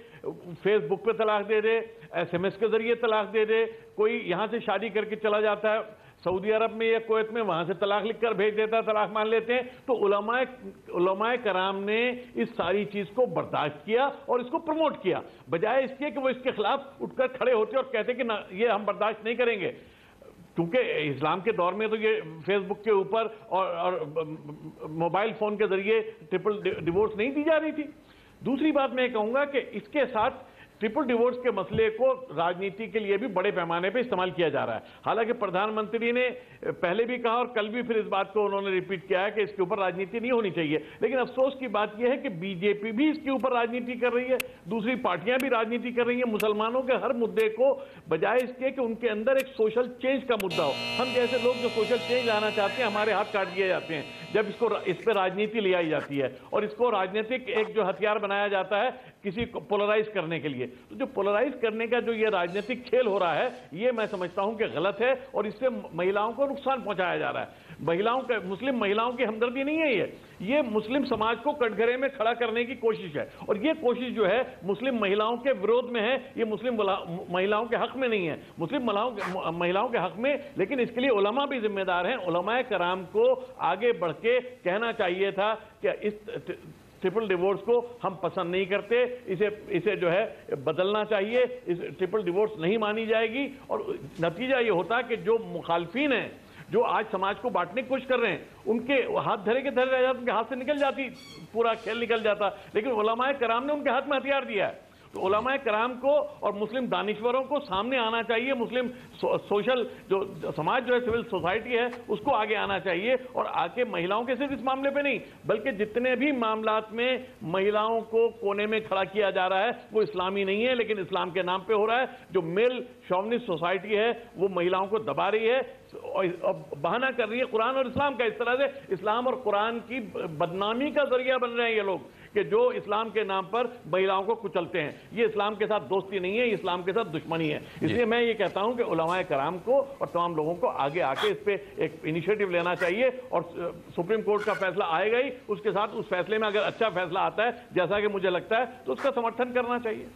फेसबुक पे तलाक दे दे, SMS के जरिए तलाक दे दे, कोई यहां से शादी करके चला जाता है सऊदी अरब में या कुवैत में, वहां से तलाक लिखकर भेज देता है, तलाक मान लेते हैं। तो उलमाए कराम ने इस सारी चीज को बर्दाश्त किया और इसको प्रमोट किया, बजाय इसके कि वो इसके खिलाफ उठकर खड़े होते और कहते कि ना, ये हम बर्दाश्त नहीं करेंगे। क्योंकि इस्लाम के दौर में तो ये फेसबुक के ऊपर और मोबाइल फोन के जरिए ट्रिपल डिवोर्स नहीं दी जा रही थी। दूसरी बात मैं कहूंगा कि इसके साथ ट्रिपल डिवोर्स के मसले को राजनीति के लिए भी बड़े पैमाने पर इस्तेमाल किया जा रहा है। हालांकि प्रधानमंत्री ने पहले भी कहा और कल भी फिर इस बात को उन्होंने रिपीट किया है कि इसके ऊपर राजनीति नहीं होनी चाहिए, लेकिन अफसोस की बात यह है कि बीजेपी भी इसके ऊपर राजनीति कर रही है, दूसरी पार्टियां भी राजनीति कर रही हैं। मुसलमानों के हर मुद्दे को बजाय इसके कि उनके अंदर एक सोशल चेंज का मुद्दा हो, हम जैसे लोग जो सोशल चेंज लाना चाहते हैं, हमारे हाथ काट दिए जाते हैं जब इस पर राजनीति ले आई जाती है और इसको राजनीतिक एक जो हथियार बनाया जाता है किसी को पोलराइज करने के लिए। तो जो पोलराइज करने का जो ये राजनीतिक खेल हो रहा है, ये मैं समझता हूं कि गलत है और इससे महिलाओं को नुकसान पहुंचाया जा रहा है। मुस्लिम महिलाओं की हमदर्दी नहीं है, ये मुस्लिम समाज को कटघरे में खड़ा करने की कोशिश है और ये कोशिश जो है मुस्लिम महिलाओं के विरोध में है, ये मुस्लिम महिलाओं के हक में नहीं है, मुस्लिम महिलाओं के हक में। लेकिन इसके लिए उलमा भी जिम्मेदार हैं। उलमाए कराम को आगे बढ़ के कहना चाहिए था कि इस ट्रिपल डिवोर्स को हम पसंद नहीं करते, इसे जो है बदलना चाहिए, इस ट्रिपल डिवोर्स नहीं मानी जाएगी। और नतीजा ये होता है कि जो मुखालफिन हैं, जो आज समाज को बांटने की कोशिश कर रहे हैं, उनके हाथ धरे के धरे रह जाते, उनके हाथ से निकल जाती, पूरा खेल निकल जाता। लेकिन उलमाए कराम ने उनके हाथ में हथियार दिया है। तो उलमाए कराम को और मुस्लिम दानिश्वरों को सामने आना चाहिए, मुस्लिम सोशल जो समाज जो है, सिविल सोसाइटी है, उसको आगे आना चाहिए और आके महिलाओं के सिर्फ इस मामले पे नहीं बल्कि जितने भी मामलात में महिलाओं को कोने में खड़ा किया जा रहा है वो इस्लामी नहीं है, लेकिन इस्लाम के नाम पे हो रहा है। जो मेल शॉविनिस्ट सोसाइटी है वो महिलाओं को दबा रही है और बहाना कर रही है कुरान और इस्लाम का। इस तरह से इस्लाम और कुरान की बदनामी का जरिया बन रहे हैं ये लोग कि जो इस्लाम के नाम पर महिलाओं को कुचलते हैं। ये इस्लाम के साथ दोस्ती नहीं है, ये इस्लाम के साथ दुश्मनी है। इसलिए मैं ये कहता हूं कि उलमाए कराम को और तमाम लोगों को आगे आके इस पे एक इनिशिएटिव लेना चाहिए और सुप्रीम कोर्ट का फैसला आएगा ही, उसके साथ उस फैसले में अगर अच्छा फैसला आता है जैसा कि मुझे लगता है तो उसका समर्थन करना चाहिए।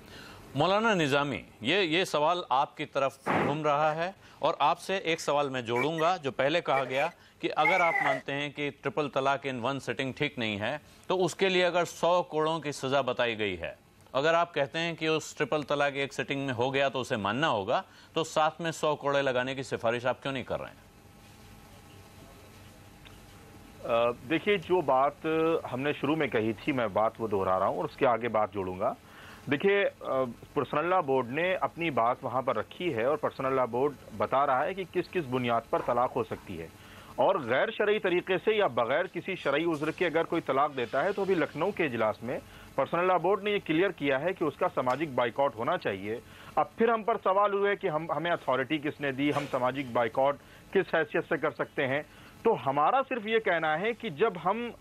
मौलाना निजामी, ये सवाल आपकी तरफ घूम रहा है और आपसे एक सवाल मैं जोड़ूंगा। जो पहले कहा गया कि अगर आप मानते हैं कि ट्रिपल तलाक इन वन सिटिंग ठीक नहीं है तो उसके लिए अगर 100 करोड़ की सजा बताई गई है, अगर आप कहते हैं कि उस ट्रिपल तलाक एक सिटिंग में हो गया तो उसे मानना होगा, तो साथ में 100 करोड़ लगाने की सिफारिश आप क्यों नहीं कर रहे हैं? देखिए, जो बात हमने शुरू में कही थी, मैं बात वो दोहरा रहा हूं और उसके आगे बात जोड़ूंगा। देखिए, पर्सनल लॉ बोर्ड ने अपनी बात वहां पर रखी है और पर्सनल लॉ बोर्ड बता रहा है कि किस किस बुनियाद पर तलाक हो सकती है और गैर शरई तरीके से या बगैर किसी शरई उज़्र के अगर कोई तलाक देता है तो अभी लखनऊ के इजलास में पर्सनल लॉ बोर्ड ने ये क्लियर किया है कि उसका सामाजिक बाइकआउट होना चाहिए। अब फिर हम पर सवाल हुए कि हमें अथॉरिटी किसने दी, हम सामाजिक बाइकआउट किस हैसियत से कर सकते हैं। तो हमारा सिर्फ ये कहना है कि जब हम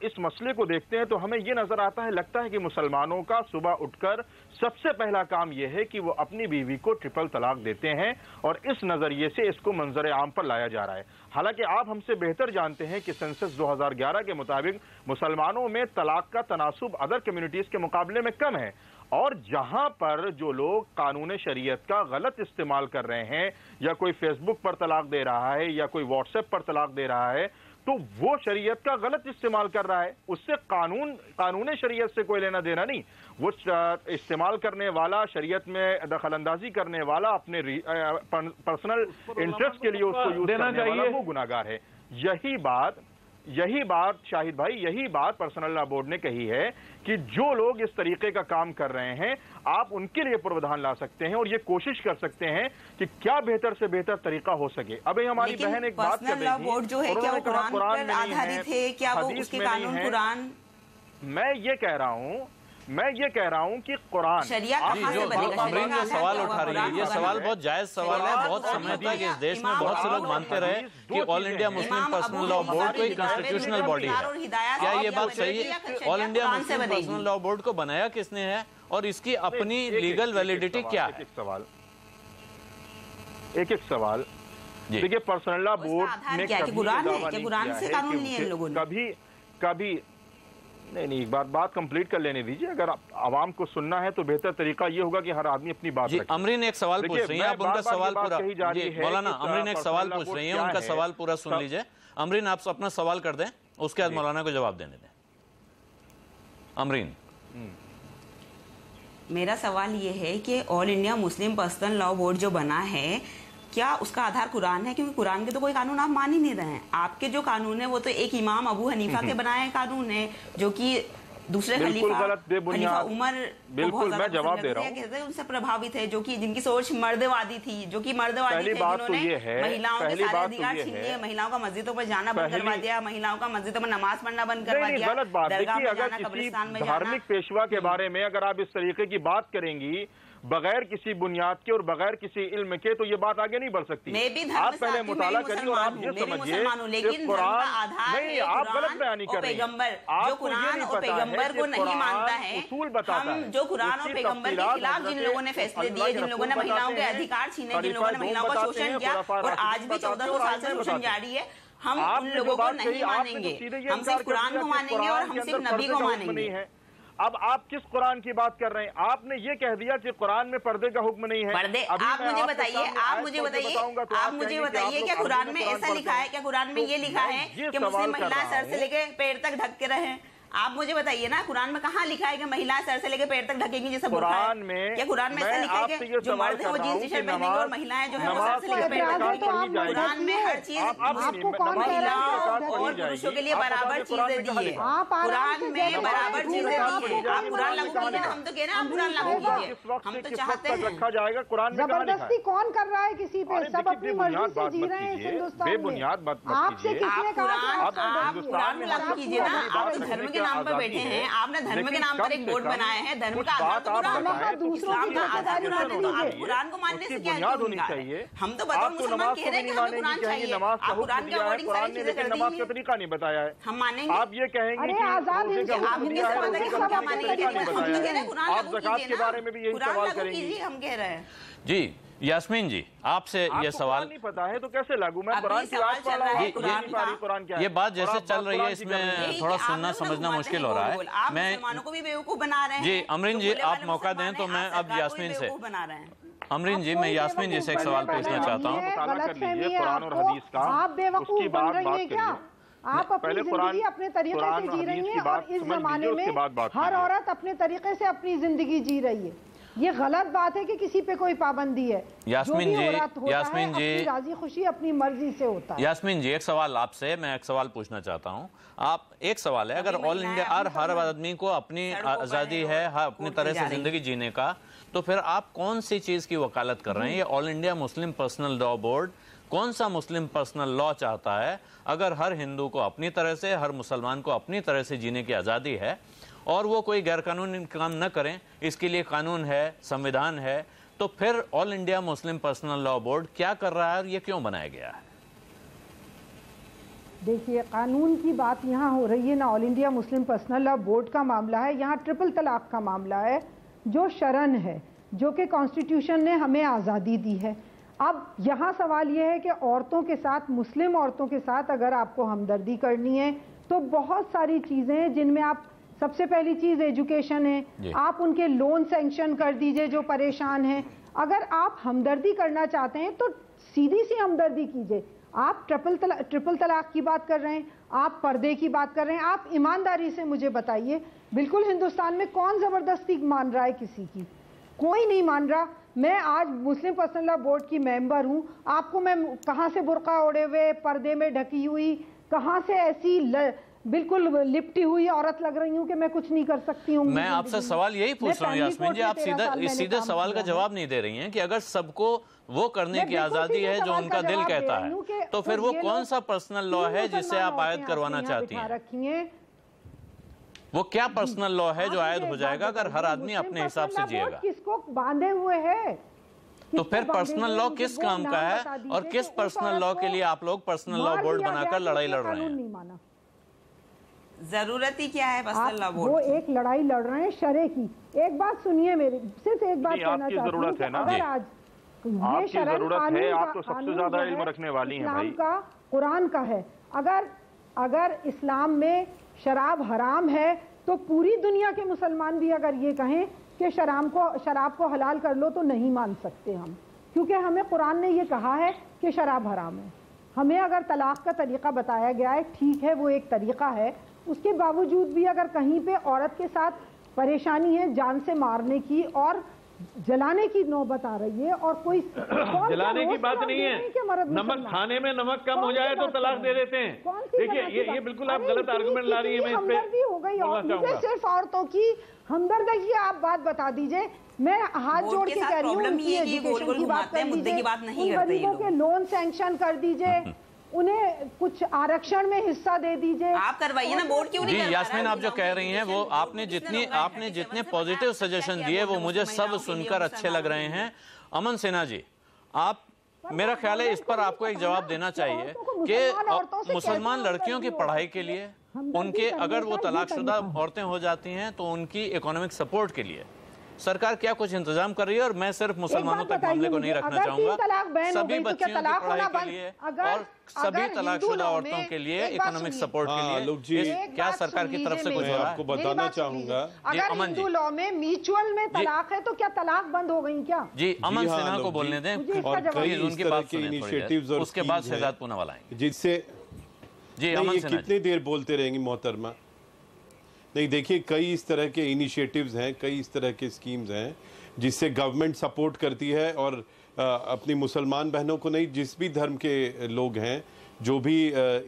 इस मसले को देखते हैं तो हमें ये नजर आता है, लगता है कि मुसलमानों का सुबह उठकर सबसे पहला काम यह है कि वो अपनी बीवी को ट्रिपल तलाक देते हैं और इस नजरिए से इसको मंजर आम पर लाया जा रहा है। हालांकि आप हमसे बेहतर जानते हैं कि सेंसस 2011 के मुताबिक मुसलमानों में तलाक का तनासुब अदर कम्युनिटीज के मुकाबले में कम है और जहां पर जो लोग कानून शरीयत का गलत इस्तेमाल कर रहे हैं या कोई फेसबुक पर तलाक दे रहा है या कोई व्हाट्सएप पर तलाक दे रहा है तो वो शरीयत का गलत इस्तेमाल कर रहा है, उससे कानून शरीयत से कोई लेना देना नहीं। वो इस्तेमाल करने वाला, शरीयत में दखल अंदाजी करने वाला, अपने पर्सनल इंटरेस्ट के लिए उसको यूज करने वाला वो गुनाहगार है। यही बात शाहिद भाई, यही बात पर्सनल लॉ बोर्ड ने कही है कि जो लोग इस तरीके का काम कर रहे हैं आप उनके लिए प्रावधान ला सकते हैं और ये कोशिश कर सकते हैं कि क्या बेहतर से बेहतर तरीका हो सके। अभी हमारी बहन एक बात कर रही थी, बोर्ड जो है क्या वो कुरान पर आधारित है, क्या वो उसके कानून कुरान? मैं ये कह रहा हूं मैं ये कह रहा हूँ कि कुरान शरिया कहाँ से बनेगा? अमरीन जो सवाल उठा रही है, ये सवाल बहुत जायज सवाल है। बहुत समय तक इस देश में बहुत से लोग मानते रहे कि all India Muslim Personal Law board कोई कॉन्स्टिट्यूशनल बॉडी है। क्या ये बात सही है? All India Muslim Personal Law board को बनाया किसने है और इसकी अपनी लीगल वैलिडिटी क्या है? एक एक सवाल देखिए, पर्सनल लॉ बोर्ड में कभी नहीं, एक बात कंप्लीट कर लेने दीजिए। अगर आवाम को सुनना है तो बेहतर तरीका ये होगा कि हर आदमी अपनी बात रखे। अमरीन एक सवाल पूछ रही है, आप उनका सवाल पूरा मौलाना अमरीन एक सवाल पूछ रही है, उनका सवाल पूरा सुन लीजिए। अमरीन आप अपना सवाल कर दें, उसके बाद मौलाना को जवाब देने दें। अमरीन, मेरा सवाल ये है कि all India Muslim Personal Law board जो बना है, क्या उसका आधार कुरान है? क्योंकि कुरान के तो कोई कानून आप मान ही नहीं रहे हैं। आपके जो कानून है वो तो एक इमाम अबू हनीफा के बनाए कानून है, जो कि दूसरे खलीफा उमर बिल्कुल मैं जवाब दे रहा हूँ, उनसे प्रभावित है, जो कि जिनकी सोच मर्दवादी थी, जिन्होंने महिलाओं के सारे अधिकार छीन लिए, महिलाओं का मस्जिदों पर जाना बंद करवा दिया, महिलाओं का मस्जिदों में नमाज पढ़ना बंद करवा दिया। गलत बात है कि अगर किसी धार्मिक पेशवा के बारे में अगर आप इस तरीके की बात करेंगी बगैर किसी बुनियाद के और बगैर किसी इल्म के, तो ये बात आगे नहीं बढ़ सकती। आप पहले मुताला करिए और आप ये समझिए कि कुरान नहीं, आप गलत बयानी कर रहे हैं। जो कुरान और पैगंबर को नहीं मानता है, उसूल बताता है, जो कुरान और पैगंबर के खिलाफ जिन लोगों ने फैसले दिए, जिन लोगों ने महिलाओं के अधिकार छीने, जिन लोगों ने महिलाओं का शोषण किया और आज भी 1400 साल से शोषण जारी है, हम उन लोगों को नहीं मानेंगे। हम सिर्फ कुरान को मानेंगे और हम सिर्फ नबी को मानेंगे। अब आप किस कुरान की बात कर रहे हैं? आपने ये कह दिया कि कुरान में पर्दे का हुक्म नहीं है। पर्दे आप मुझे बताइए, क्या कुरान में ऐसा लिखा है? क्या कुरान में ये लिखा है कि मुस्लिम महिलाएं सर से लेकर पैर तक ढक के रहें? आप मुझे बताइए ना, कुरान में कहाँ लिखा है कि महिलाएं सर से लेकर पैर तक ढकेंगी जैसा कुरान में? क्या कुरान में ऐसा लिखा है कि जो मर्द है वो जींस टी शर्ट पहनेंगे और महिलाएं जो है वो सर से लेकर पैर तक ढकेंगी? कुरान में हर चीज महिलाओं और पुरुषों के लिए बराबर चीजें दी है। कुरान में बराबर चीजें दी है। आप कुरान लागू कीजिए ना, हम तो कह रहे हैं आप कुरान लागू कीजिए, हम तो चाहते हैं। रखा जाएगा कुरान में? जबरदस्ती कौन कर रहा है किसी पे? सब अपनी मर्जी से जी रहे हैं हिंदुस्तान में। बेबुनियाद बात आपसे किसने कहा? आप कुरान लागू कीजिए ना। आप धर्म के नाम पर बैठे हैं, आपने धर्म के नाम पर एक बोर्ड बनाया है, धर्म का आधार तो कुरान है, इस्लाम का आधार कुरान है, तो आप कुरान को मानने से क्या है? हम तो बतौर मुसलमान कह रहे हैं कि हमें कुरान चाहिए। आप कुरान के अकॉर्डिंग सारी चीजें कर नमाज का तरीका नहीं बताया है, हम मानेंगे। आप ये कहेंगे कि आजाद आप हिंदी से बताइए हम क्या मानेंगे? कुरान आप ज़कात के बारे में भी यही सवाल करेंगे? हम कह रहे हैं जी यास्मीन जी, आपसे ये सवाल नहीं पता है तो कैसे लागू? मैं कुरान की बात कर रहा हूं, कुरान क्या है? ये बात जैसे चल रही है इसमें थोड़ा सुनना समझना मुश्किल हो रहा है। मैं मुसलमानों को भी बेवकूफ बना रहे हैं। जी अमरीन जी, आप मौका दें तो मैं अब यास्मीन से अमरीन जी, मैं यास्मीन जी से एक सवाल पूछना चाहता हूँ। कुरान और हदीस का आप बेवकूफ बन रही है क्या? आप अपनी जिंदगी अपने तरीके से जी रही हैं और इस जमाने में हर औरत अपने तरीके से अपनी जिंदगी जी रही है। ये गलत बात है कि किसी पे कोई पाबंदी है। यास्मीन जी, यास्मीन जी, राजी खुशी अपनी मर्जी से होता है। यास्मीन जी, एक सवाल आपसे, मैं एक सवाल पूछना चाहता हूँ। आप एक सवाल है, अगर ऑल इंडिया हर आदमी को अपनी आज़ादी है अपनी तरह से जिंदगी जीने का, तो फिर आप कौन सी चीज़ की वकालत कर रहे हैं? ये all India Muslim Personal Law board कौन सा मुस्लिम पर्सनल लॉ चाहता है? अगर हर हिंदू को अपनी तरह से, हर मुसलमान को अपनी तरह से जीने की आज़ादी है और वो कोई गैरकानूनी काम न करें, इसके लिए कानून है, संविधान है, तो फिर all India Muslim Personal Law board क्या कर रहा है और ये क्यों बनाया गया है? देखिए, कानून की बात यहाँ हो रही है ना, all India Muslim Personal Law board का मामला है, यहाँ ट्रिपल तलाक का मामला है, जो शरन है, जो कि कॉन्स्टिट्यूशन ने हमें आज़ादी दी है। अब यहाँ सवाल ये है कि औरतों के साथ, मुस्लिम औरतों के साथ अगर आपको हमदर्दी करनी है तो बहुत सारी चीज़ें हैं जिनमें आप, सबसे पहली चीज़ एजुकेशन है, आप उनके लोन सैंक्शन कर दीजिए जो परेशान हैं। अगर आप हमदर्दी करना चाहते हैं तो सीधी सी हमदर्दी कीजिए। आप ट्रिपल तलाक की बात कर रहे हैं, आप पर्दे की बात कर रहे हैं, आप ईमानदारी से मुझे बताइए, बिल्कुल हिंदुस्तान में कौन ज़बरदस्ती मान रहा है किसी की? कोई नहीं मान रहा। मैं आज मुस्लिम पर्सनल लॉ बोर्ड की मेंबर हूँ, आपको मैं कहाँ से बुर्का ओढ़े हुए, पर्दे में ढकी हुई, कहाँ से ऐसी बिल्कुल लिपटी हुई औरत लग रही हूँ कि मैं कुछ नहीं कर सकती हूँ? मैं आपसे सवाल यही पूछ रहा हूँ यास्मीन जी, आप सीधे सवाल का जवाब नहीं दे रही हैं कि अगर सबको वो करने की आजादी है जो उनका दिल कहता है, तो फिर वो कौन सा पर्सनल लॉ है जिसे आप आयद करवाना चाहती हैं? वो क्या पर्सनल लॉ है जो आयद हो जाएगा अगर हर आदमी अपने हिसाब से जिएगा? किसको बांधे हुए है? तो फिर पर्सनल लॉ किस काम का है और किस पर्सनल लॉ के लिए आप लोग पर्सनल लॉ बोर्ड बनाकर लड़ाई लड़ रहे हैं? जरूरत ही क्या है पर्सनल लॉ बोर्ड? वो एक लड़ाई लड़ रहे हैं शरे की। एक बात सुनिए मेरी, सिर्फ एक बात कहना चाहती हूँ, अगर आज ये शरह कानून आप तो सबसे ज्यादा इल्म रखने वाली हैं भाई, इस्लाम का, कुरान का है। अगर इस्लाम में शराब हराम है तो पूरी दुनिया के मुसलमान भी अगर ये कहें कि शराब को हलाल कर लो तो नहीं मान सकते हम, क्योंकि हमें कुरान ने ये कहा है कि शराब हराम है। हमें अगर तलाक का तरीका बताया गया है, ठीक है वो एक तरीका है, उसके बावजूद भी अगर कहीं पे औरत के साथ परेशानी है, जान से मारने की और जलाने की नौबत आ रही है, और कोई जलाने की बात नहीं है, नमक खाने में नमक कम हो जाए तो तलाक दे देते हैं। देखिए ये बिल्कुल आप गलत आर्गुमेंट ला रही है। मैं हमदर्दी हो गई और मुझे सिर्फ औरतों की हमदर्दी की आप बात बता दीजिए। मैं हाथ जोड़ के कह रही हूँ, उनकी एजुकेशन की बात कर दीजिए, उन गरीबों के लोन सैंक्शन कर दीजिए, उन्हें कुछ आरक्षण में हिस्सा दे दीजिए। आप करवाइए ना, बोर्ड क्यों नहीं करवा रहा है? यास्मीन, आप जो कह रही हैं वो आपने जितने पॉजिटिव सजेशन दिए वो मुझे सब सुनकर अच्छे लग रहे हैं। अमन सिन्हा जी, आप, मेरा ख्याल है इस पर आपको एक जवाब देना चाहिए कि मुसलमान लड़कियों की पढ़ाई के लिए, उनके अगर वो तलाकशुदा औरतें हो जाती हैं तो उनकी इकोनॉमिक सपोर्ट के लिए सरकार क्या कुछ इंतजाम कर रही है? और मैं सिर्फ मुसलमानों तक मामले को नहीं रखना चाहूंगा, सभी बच्चियों की पढ़ाई के लिए और सभी तलाकशुदा औरतों के लिए इकोनॉमिक सपोर्ट के लिए क्या सरकार की तरफ से कुछ हो रहा है? आपको बताना चाहूंगा, अगर हिंदू लॉ में म्यूचुअल में तलाक है तो क्या तलाक बंद हो गई क्या? जी, अमन सिन्हा को बोलने दें और कई उनकी बात के इनिशिएटिव्स और उसके बाद शहजाद पूनावाला आएंगे। जिससे जी अमन सिन्हा, कितनी देर बोलते रहेंगी मोहतरमा? नहीं, देखिए कई इस तरह के इनिशिएटिव्स हैं, कई इस तरह के स्कीम्स हैं जिससे गवर्नमेंट सपोर्ट करती है और अपनी मुसलमान बहनों को नहीं, जिस भी धर्म के लोग हैं जो भी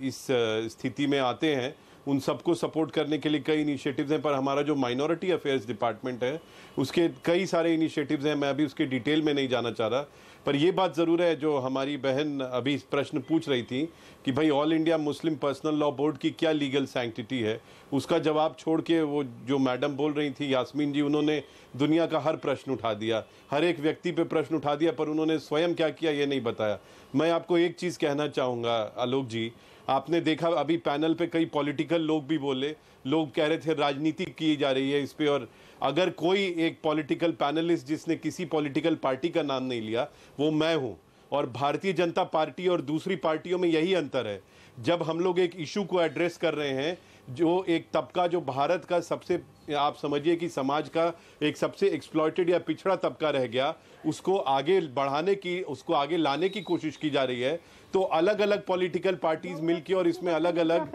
इस स्थिति में आते हैं उन सबको सपोर्ट करने के लिए कई इनिशिएटिव्स हैं। पर हमारा जो माइनॉरिटी अफेयर्स डिपार्टमेंट है उसके कई सारे इनिशिएटिव्स हैं, मैं अभी उसके डिटेल में नहीं जाना चाह रहा। पर यह बात ज़रूर है जो हमारी बहन अभी प्रश्न पूछ रही थी कि भाई all India Muslim Personal Law Board की क्या लीगल सैंक्टिटी है, उसका जवाब छोड़ के वो जो मैडम बोल रही थी यास्मीन जी, उन्होंने दुनिया का हर प्रश्न उठा दिया, हर एक व्यक्ति पे प्रश्न उठा दिया, पर उन्होंने स्वयं क्या किया ये नहीं बताया। मैं आपको एक चीज़ कहना चाहूँगा आलोक जी, आपने देखा अभी पैनल पे कई पॉलिटिकल लोग भी बोले, लोग कह रहे थे राजनीति की जा रही है इस पे, और अगर कोई एक पॉलिटिकल पैनलिस्ट जिसने किसी पॉलिटिकल पार्टी का नाम नहीं लिया वो मैं हूं। और भारतीय जनता पार्टी और दूसरी पार्टियों में यही अंतर है, जब हम लोग एक इशू को एड्रेस कर रहे हैं, जो एक तबका जो भारत का सबसे, आप समझिए कि समाज का एक सबसे एक्सप्लॉइटेड या पिछड़ा तबका रह गया, उसको आगे बढ़ाने की, उसको आगे लाने की कोशिश की जा रही है। तो अलग अलग पॉलिटिकल पार्टीज मिलके और इसमें अलग अलग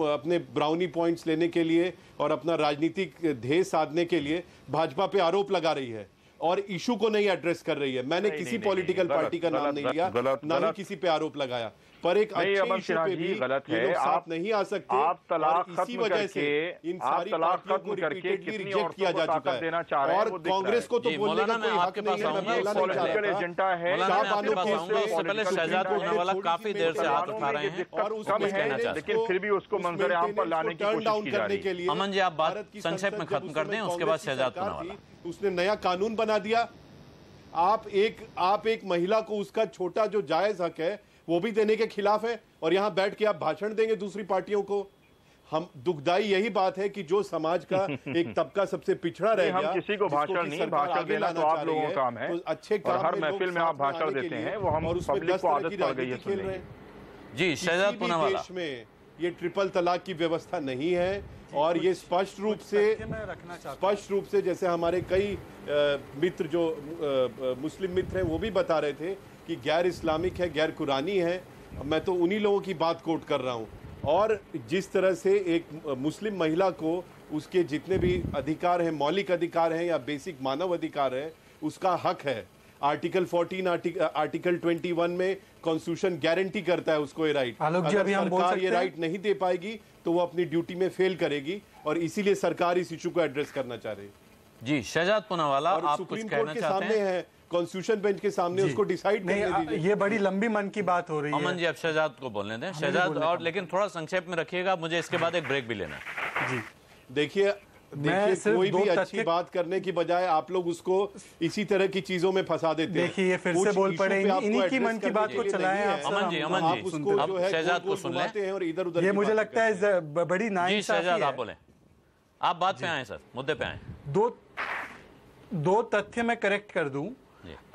अपने ब्राउनी पॉइंट्स लेने के लिए और अपना राजनीतिक ध्येय साधने के लिए भाजपा पे आरोप लगा रही है और इशू को नहीं एड्रेस कर रही है। मैंने किसी पॉलिटिकल पार्टी का नाम नहीं लिया, ना ही किसी पे आरोप लगाया, पर एक अच्छे इशू पे भी गलत है, आप नहीं आ सकते। आप तलाक इसी वजह से इन सारी पार्टियों को रिपीटेडली रिजेक्ट किया जा चुका है। और कांग्रेस को तो बोलने का कोई हक नहीं है, मैं बोलना नहीं चाहता। पहले शहजाद पूनावाला काफी देर से हाथ उठा रहे हैं और उसको कहना चाहते हैं, लेकिन फिर भी उसको मंजर आम पर लाने की कोशिश करने के लिए। अमन जी, आप बात संक्षेप में खत्म कर दें, उसके बाद शहजाद पूनावाला। उसने नया कानून बना दिया। आप एक महिला को उसका छोटा जो जायज हक है वो भी देने के खिलाफ है, और यहां बैठ के आप भाषण देंगे दूसरी पार्टियों को। हम दुखदाई यही बात है कि जो समाज का एक तबका सबसे पिछड़ा रह गया, हम किसी को भाषण नहीं, भाषण देना तो आप लोगों का काम है, तो अच्छे काम हर महफिल में आप भाषण देते हैं, वो हम पब्लिक को आदत पड़ गई है खेल रहे हैं। जी शहजाद पूनावाला, देश में ये ट्रिपल तलाक की व्यवस्था नहीं है, और ये स्पष्ट रूप से जैसे हमारे कई मित्र जो मुस्लिम मित्र हैं वो भी बता रहे थे कि गैर इस्लामिक है, गैर कुरानी है। मैं तो उन्हीं लोगों की बात कोट कर रहा हूँ। और जिस तरह से एक मुस्लिम महिला को उसके जितने भी अधिकार हैं, मौलिक अधिकार हैं या बेसिक मानव अधिकार है, उसका हक है। आर्टिकल 14, आर्टिकल 21 में कॉन्स्टिट्यूशन गारंटी करता है उसको ये राइट। अगर सरकार ये राइट नहीं दे पाएगी तो वो अपनी ड्यूटी में फेल करेगी, और इसीलिए सरकार इस इशू को एड्रेस करना चाह रही है। जी शहजाद पूनावाला, आप कुछ कहना चाहते हैं? कॉन्स्टिट्यूशन बेंच के सामने उसको डिसाइड करने दीजिए। ये बड़ी लंबी मन की बात हो रही है। अमन जी, अब शहजाद को बोलने दें। शहजाद, और लेकिन थोड़ा संक्षेप में रखिएगा, मुझे इसके बाद एक ब्रेक भी लेना है। जी देखिए कोई भी अच्छी बात करने की बजाय आप लोग उसको इसी तरह की चीजों में फंसा देते हैं। देखिए ये फिर से बोल पड़े, इन्हीं की मन की बात को चलाएं आप। अमन जी आप उसको जो है शहजाद को सुन लें और इधर उधर ये मुझे लगता है बड़ी नाइंसाफी है। आप बोलें, आप बात पे आए सर, मुद्दे पे आए। दो तथ्य मैं करेक्ट कर दूं।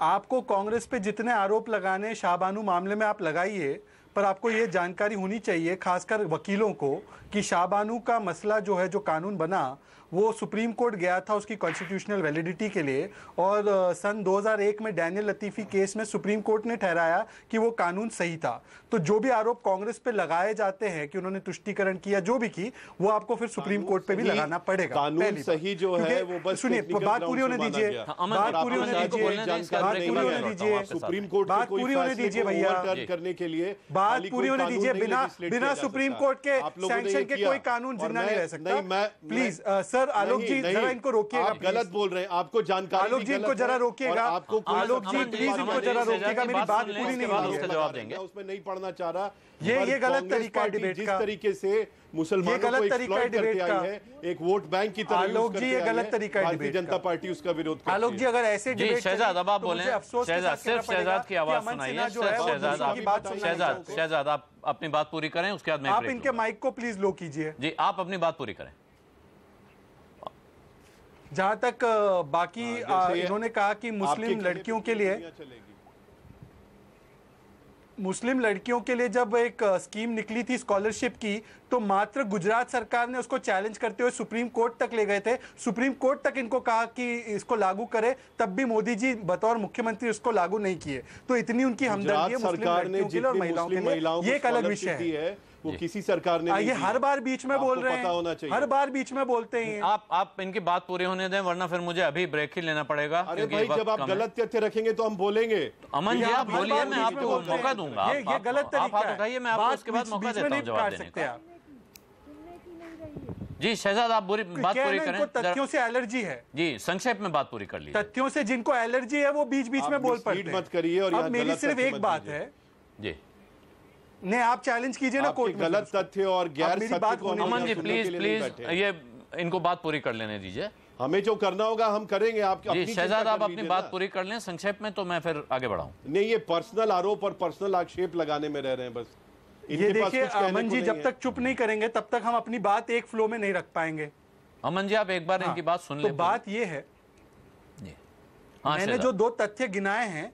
आपको कांग्रेस पे जितने आरोप लगाने शाहबानू मामले में आप लगाइए, पर आपको ये जानकारी होनी चाहिए खासकर वकीलों को कि शाहबानू का मसला जो है, जो कानून बना वो सुप्रीम कोर्ट गया था उसकी कॉन्स्टिट्यूशनल वैलिडिटी के लिए, और सन 2001 में डैनियल लतीफ़ी केस में सुप्रीम कोर्ट ने ठहराया कि वो कानून सही था। तो जो भी आरोप कांग्रेस पे लगाए जाते हैं कि उन्होंने तुष्टीकरण किया, जो भी की, वो आपको फिर सुप्रीम कोर्ट पे भी लगाना पड़ेगा। कानून सही जो है वो बस सुनिए, बात पूरी होने दीजिए, बात पूरी होने दीजिए, सुप्रीम कोर्ट बात पूरी होने दीजिए भैया, करने के लिए बात पूरी होने दीजिए। बिना सुप्रीम कोर्ट के सैंक्शन के कोई कानून जिंदा नहीं रह सकता। प्लीज सर आलोक जी जरा इनको रोकिएगा। आप गलत बोल रहे हैं, आपको जानकारी आलोक जी इनको जरा रोकिएगा। आलोक जी प्लीज इनको जरा रोकिएगा, मेरी बात पूरी नहीं हुई है। जवाब देंगे, उसमें नहीं पढ़ना चाह रहा। ये गलत तरीका है डिबेट का। जिस तरीके से मुसलमानों को एक्सप्लॉइट करते आई है, एक वोट बैंक की तरह आलोक जी ये गलत तरीका है। भारतीय जनता पार्टी उसका विरोध करती है। आलोक जी अगर ऐसे डिबेट शहजाद अब आप बोलें, शहजाद सिर्फ शहजाद की आवाज सुनाइए। शहजाद आप अपनी बात पूरी करें, उसके बाद आप इनके माइक को प्लीज लो कीजिए। जी आप अपनी बात पूरी करें। जहां तक बाकी इन्होंने कहा कि मुस्लिम लड़कियों के लिए जब एक स्कीम निकली थी स्कॉलरशिप की, तो मात्र गुजरात सरकार ने उसको चैलेंज करते हुए सुप्रीम कोर्ट तक ले गए थे। सुप्रीम कोर्ट तक इनको कहा कि इसको लागू करे, तब भी मोदी जी बतौर मुख्यमंत्री उसको लागू नहीं किए। तो इतनी उनकी हमदर्दी है मुस्लिम लड़कियों के लिए और महिलाओं के लिए, ये एक अलग विषय है। वो किसी सरकार ने ये हर बार बीच में बोल रहे हैं, हर बार बीच में बोलते हैं। आप इनकी बात पूरी होने दें, वरना फिर मुझे अभी ब्रेक ही लेना पड़ेगा। अरे भाई जब आप गलत तथ्य रखेंगे तो हम बोलेंगे। अमन जी आप बोलिए, मैं आपको मौका दूंगा। ये गलत तरीका है। आप उठाइए, मैं आपको उसके बाद मौका देता हूं जवाब देने का। जी शहजाद आप बात पूरी करें। तथ्यों से एलर्जी है जी, संक्षेप में बात पूरी कर लीजिए। तथ्यों से जिनको एलर्जी है वो बीच बीच में बोल पड़ते हैं। मत करिए। और अब मेरी सिर्फ एक बात है जी, नहीं आप चैलेंज कीजिए ना कोर्ट में। गलत तथ्य और गैर सत्य को अमन जी प्लीज ये इनको बात पूरी कर लेने दीजिए। हमें जो करना होगा हम करेंगे। आप शहजाद आप अपनी बात पूरी कर लें संक्षेप में, तो मैं फिर आगे बढ़ाऊं। नहीं, ये पर्सनल आरोप और पर्सनल आक्षेप लगाने में रह रहे हैं बस। ये देखिए अमन जी, जब तक चुप नहीं करेंगे तब तक हम अपनी बात एक फ्लो में नहीं रख पाएंगे। अमन जी आप एक बार इनकी बात सुन लें। तो बात ये है, मैंने जो दो तथ्य गिनाए हैं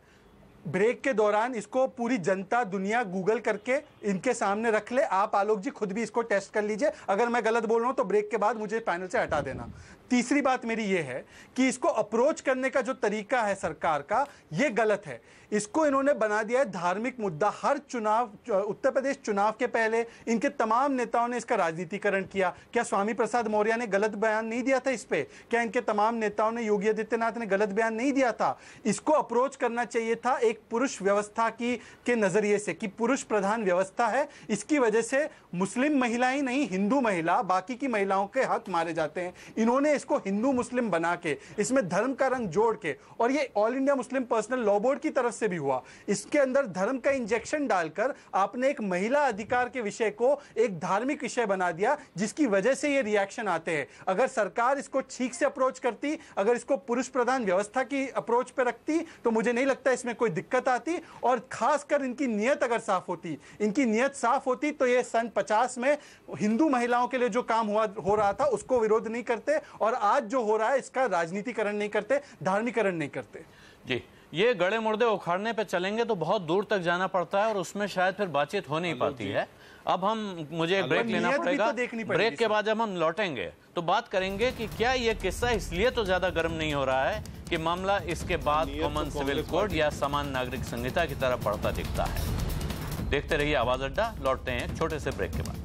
ब्रेक के दौरान, इसको पूरी जनता दुनिया गूगल करके इनके सामने रख ले। आप आलोक जी खुद भी इसको टेस्ट कर लीजिए। अगर मैं गलत बोल रहा हूं तो ब्रेक के बाद मुझे पैनल से हटा देना। तीसरी बात मेरी ये है कि इसको अप्रोच करने का जो तरीका है सरकार का, ये गलत है। इसको इन्होंने बना दिया है धार्मिक मुद्दा। हर चुनाव, उत्तर प्रदेश चुनाव के पहले इनके तमाम नेताओं ने इसका राजनीतिकरण किया। क्या स्वामी प्रसाद मौर्य ने गलत बयान नहीं दिया था इस पे? क्या इनके तमाम नेताओं ने, योगी आदित्यनाथ ने गलत बयान नहीं दिया था? इसको अप्रोच करना चाहिए था एक पुरुष व्यवस्था के नजरिए से, कि पुरुष प्रधान व्यवस्था है, इसकी वजह से मुस्लिम महिलाएं नहीं, हिंदू महिला, बाकी की महिलाओं के हक मारे जाते हैं। इन्होंने इसको हिंदू मुस्लिम बना के, इसमें धर्म का रंग जोड़ के, और ये all India Muslim Personal Law Board की तरफ से भी हुआ, इसके अंदर धर्म का इंजेक्शन डालकर आपने एक महिला अधिकार के विषय को एक धार्मिक विषय बना दिया, जिसकी वजह से ये रिएक्शन आते हैं। अगर सरकार इसको ठीक से अप्रोच करती, अगर इसको पुरुष प्रधान व्यवस्था की अप्रोच पे रखती, तो मुझे नहीं लगता इसमें कोई दिक्कत आती। और खासकर इनकी नियत अगर साफ होती, इनकी नियत साफ होती, तो ये सन 50 में हिंदू महिलाओं के लिए जो काम हो रहा था उसको विरोध नहीं करते, और आज जो हो रहा है इसका राजनीतिकरण नहीं करते, धार्मिकरण नहीं करते। जी, ये गड़े मुर्दे उखाड़ने पे चलेंगे तो बहुत दूर तक जाना पड़ता है, और उसमें शायद फिर बातचीत हो नहीं पाती है। अब मुझे एक ब्रेक लेना पड़ेगा। ब्रेक के बाद जब हम लौटेंगे तो बात करेंगे कि क्या ये किस्सा इसलिए तो ज्यादा गर्म नहीं हो रहा है कि मामला इसके बाद कॉमन सिविल कोड या समान नागरिक संहिता की तरफ बढ़ता दिखता है। देखते रहिए आवाज अड्डा। लौटते हैं एक छोटे से ब्रेक के बाद।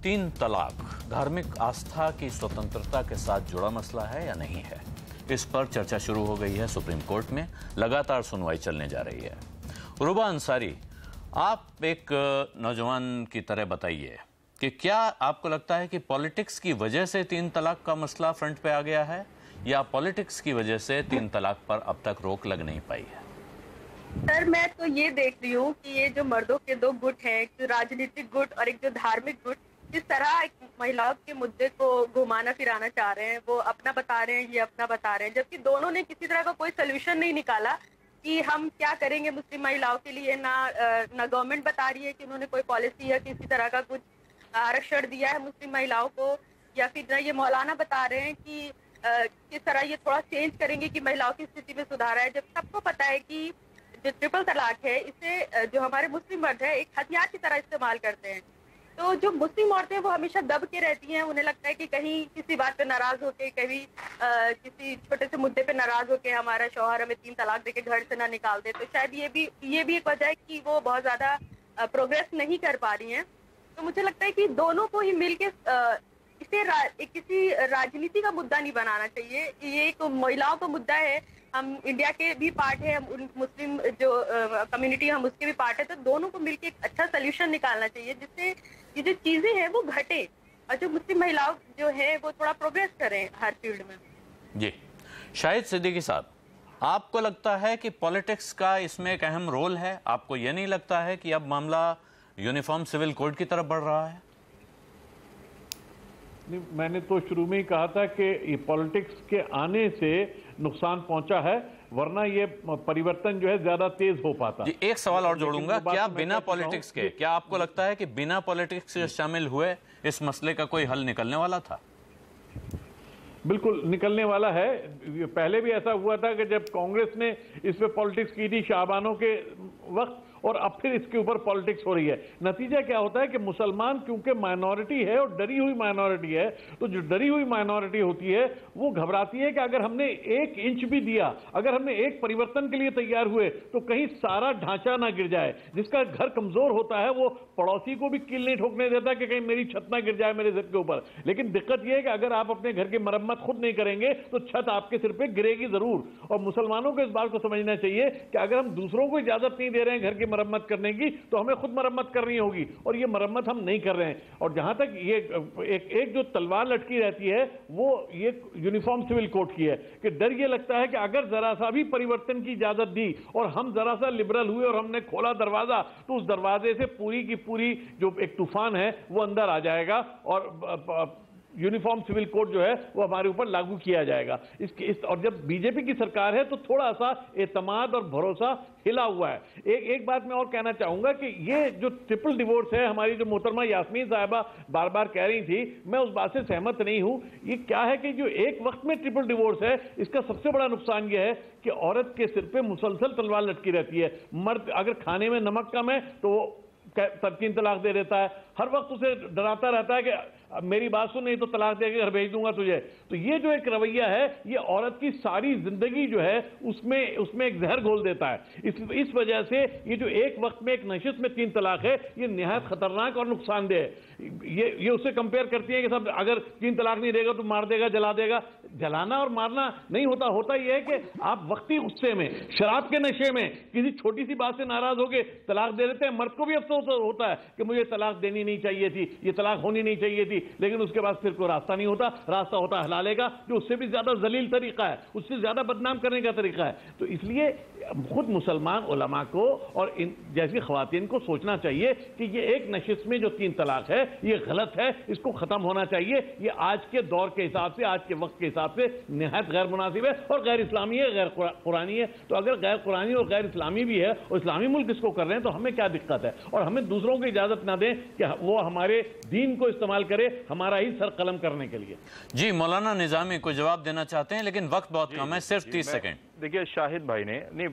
तीन तलाक धार्मिक आस्था की स्वतंत्रता के साथ जुड़ा मसला है या नहीं है, इस पर चर्चा शुरू हो गई है सुप्रीम कोर्ट में। लगातार सुनवाई चलने जा रही है। रुबा अंसारी, आप एक नौजवान की तरह बताइए कि क्या आपको लगता है कि पॉलिटिक्स की वजह से तीन तलाक का मसला फ्रंट पे आ गया है, या पॉलिटिक्स की वजह से तीन तलाक पर अब तक रोक लग नहीं पाई है? सर मैं तो ये देख रही हूँ कि ये जो मर्दों के दो गुट हैं, एक जो राजनीतिक गुट और एक जो धार्मिक गुट, जिस तरह एक महिलाओं के मुद्दे को घुमाना फिराना चाह रहे हैं, वो अपना बता रहे हैं, ये अपना बता रहे हैं, जबकि दोनों ने किसी तरह का कोई सोल्यूशन नहीं निकाला कि हम क्या करेंगे मुस्लिम महिलाओं के लिए। ना गवर्नमेंट बता रही है कि उन्होंने कोई पॉलिसी या किसी तरह का कुछ आरक्षण दिया है मुस्लिम महिलाओं को, या फिर ना ये मौलाना बता रहे हैं कि किस तरह ये थोड़ा चेंज करेंगे कि महिलाओं की स्थिति में सुधार है। जब सबको पता है कि जो ट्रिपल तलाक है, इसे जो हमारे मुस्लिम मर्द है एक हथियार की तरह इस्तेमाल करते हैं। तो जो मुस्लिम औरतें वो हमेशा दब के रहती हैं, उन्हें लगता है कि कहीं किसी बात पे नाराज होके, कभी किसी छोटे से मुद्दे पे नाराज होके हमारा शौहर हमें 3 तलाक देके घर से ना निकाल दे। तो शायद ये भी एक वजह है कि वो बहुत ज्यादा प्रोग्रेस नहीं कर पा रही हैं। तो मुझे लगता है कि दोनों को ही मिलके इसे किसी राजनीति का मुद्दा नहीं बनाना चाहिए। ये एक महिलाओं का मुद्दा है, हम इंडिया के भी पार्ट है, हम मुस्लिम जो कम्युनिटी हम उसके भी पार्ट है। तो दोनों को मिलके एक अच्छा सोल्यूशन निकालना चाहिए जिससे ये जो चीजें हैं वो घटे और जो मुस्लिम महिलाओं जो है वो थोड़ा प्रोग्रेस करें हर फील्ड में। जी शाहिद सिद्दीकी साहब, आपको लगता है कि पॉलिटिक्स का इसमें एक अहम रोल है? आपको यह नहीं लगता है कि अब मामला यूनिफॉर्म सिविल कोड की तरफ बढ़ रहा है? नहीं, मैंने तो शुरू में ही कहा था कि ये पॉलिटिक्स के आने से नुकसान पहुंचा है, वरना ये परिवर्तन जो है ज्यादा तेज हो पाता। जी, एक सवाल और जोड़ूंगा, क्या बिना पॉलिटिक्स के, क्या आपको लगता है कि बिना पॉलिटिक्स से शामिल हुए इस मसले का कोई हल निकलने वाला था? बिल्कुल निकलने वाला है। पहले भी ऐसा हुआ था कि जब कांग्रेस ने इस पे पॉलिटिक्स की थी शाहबानों के वक्त, और अब फिर इसके ऊपर पॉलिटिक्स हो रही है। नतीजा क्या होता है कि मुसलमान क्योंकि माइनॉरिटी है और डरी हुई माइनॉरिटी है, तो जो डरी हुई माइनॉरिटी होती है वो घबराती है कि अगर हमने 1 इंच भी दिया, अगर हमने एक परिवर्तन के लिए तैयार हुए तो कहीं सारा ढांचा ना गिर जाए। जिसका घर कमजोर होता है वो पड़ोसी को भी कील नहीं ठोकने देता कि कहीं मेरी छत ना गिर जाए मेरे सिर के ऊपर। लेकिन दिक्कत यह है कि अगर आप अपने घर की मरम्मत खुद नहीं करेंगे तो छत आपके सिर पर गिरेगी जरूर। और मुसलमानों को इस बात को समझना चाहिए कि अगर हम दूसरों को इजाजत नहीं दे रहे हैं घर की मरम्मत करने की, तो हमें खुद मरम्मत करनी होगी, और ये मरम्मत हम नहीं कर रहे हैं। और जहां तक ये एक जो तलवार लटकी रहती है वो ये यूनिफॉर्म सिविल कोड की है कि डर ये लगता है कि अगर जरा सा भी परिवर्तन की इजाजत दी और हम जरा सा लिबरल हुए और हमने खोला दरवाजा, तो उस दरवाजे से पूरी की पूरी जो एक तूफान है वो अंदर आ जाएगा और यूनिफॉर्म सिविल कोड जो है वो हमारे ऊपर लागू किया जाएगा। और जब बीजेपी की सरकार है तो थोड़ा सा एतमाद और भरोसा हिला हुआ है। एक बात मैं और कहना चाहूंगा कि ये जो ट्रिपल डिवोर्स है, हमारी जो मोहतरमा यास्मीन साहिबा बार बार कह रही थी, मैं उस बात से सहमत नहीं हूं। ये क्या है कि जो एक वक्त में ट्रिपल डिवोर्स है, इसका सबसे बड़ा नुकसान यह है कि औरत के सिर पे मुसलसल तलवार लटकी रहती है। मर्द अगर खाने में नमक कम है तो 3 तलाक दे देता है, हर वक्त उसे डराता रहता है कि मेरी बात सुन नहीं तो तलाक देके घर भेज दूंगा तुझे। तो ये जो एक रवैया है ये औरत की सारी जिंदगी जो है उसमें एक जहर घोल देता है। इस वजह से ये जो एक वक्त में एक नशिस्त में 3 तलाक है ये निहायत खतरनाक और नुकसानदेह है। ये उससे कंपेयर करती है कि सब अगर 3 तलाक नहीं देगा तो मार देगा, जला देगा। जलाना और मारना नहीं होता यह है कि आप वक्ती गुस्से में, शराब के नशे में किसी छोटी सी बात से नाराज होकर तलाक दे देते हैं। मर्द को भी अफसोस होता है कि मुझे तलाक देनी नहीं चाहिए थी, ये तलाक होनी नहीं चाहिए थी, लेकिन उसके बाद फिर कोई रास्ता नहीं होता। रास्ता होता हलाले का, जो उससे भी ज्यादा जलील तरीका है, उससे ज्यादा बदनाम करने का तरीका है। तो इसलिए खुद मुसलमान उलमा को और इन जैसी खवातीन को सोचना चाहिए कि ये एक नशिस्त में जो 3 तलाक है ये गलत है, इसको खत्म होना चाहिए। ये आज के दौर के हिसाब से, आज के वक्त के हिसाब से निहायत गैर मुनासिब है और गैर इस्लामी है, गैर कुरानी है। तो अगर गैर कुरानी और गैर इस्लामी भी है और इस्लामी मुल्क इसको कर रहे हैं तो हमें क्या दिक्कत है? और हमें दूसरों को इजाजत ना दें कि वो हमारे दीन को इस्तेमाल करे हमारा ही सर कलम करने के लिए। जी मौलाना निजामी को जवाब देना चाहते हैं लेकिन वक्त बहुत कम है, सिर्फ 30 सेकेंड। देखिए शाहिद भाई ने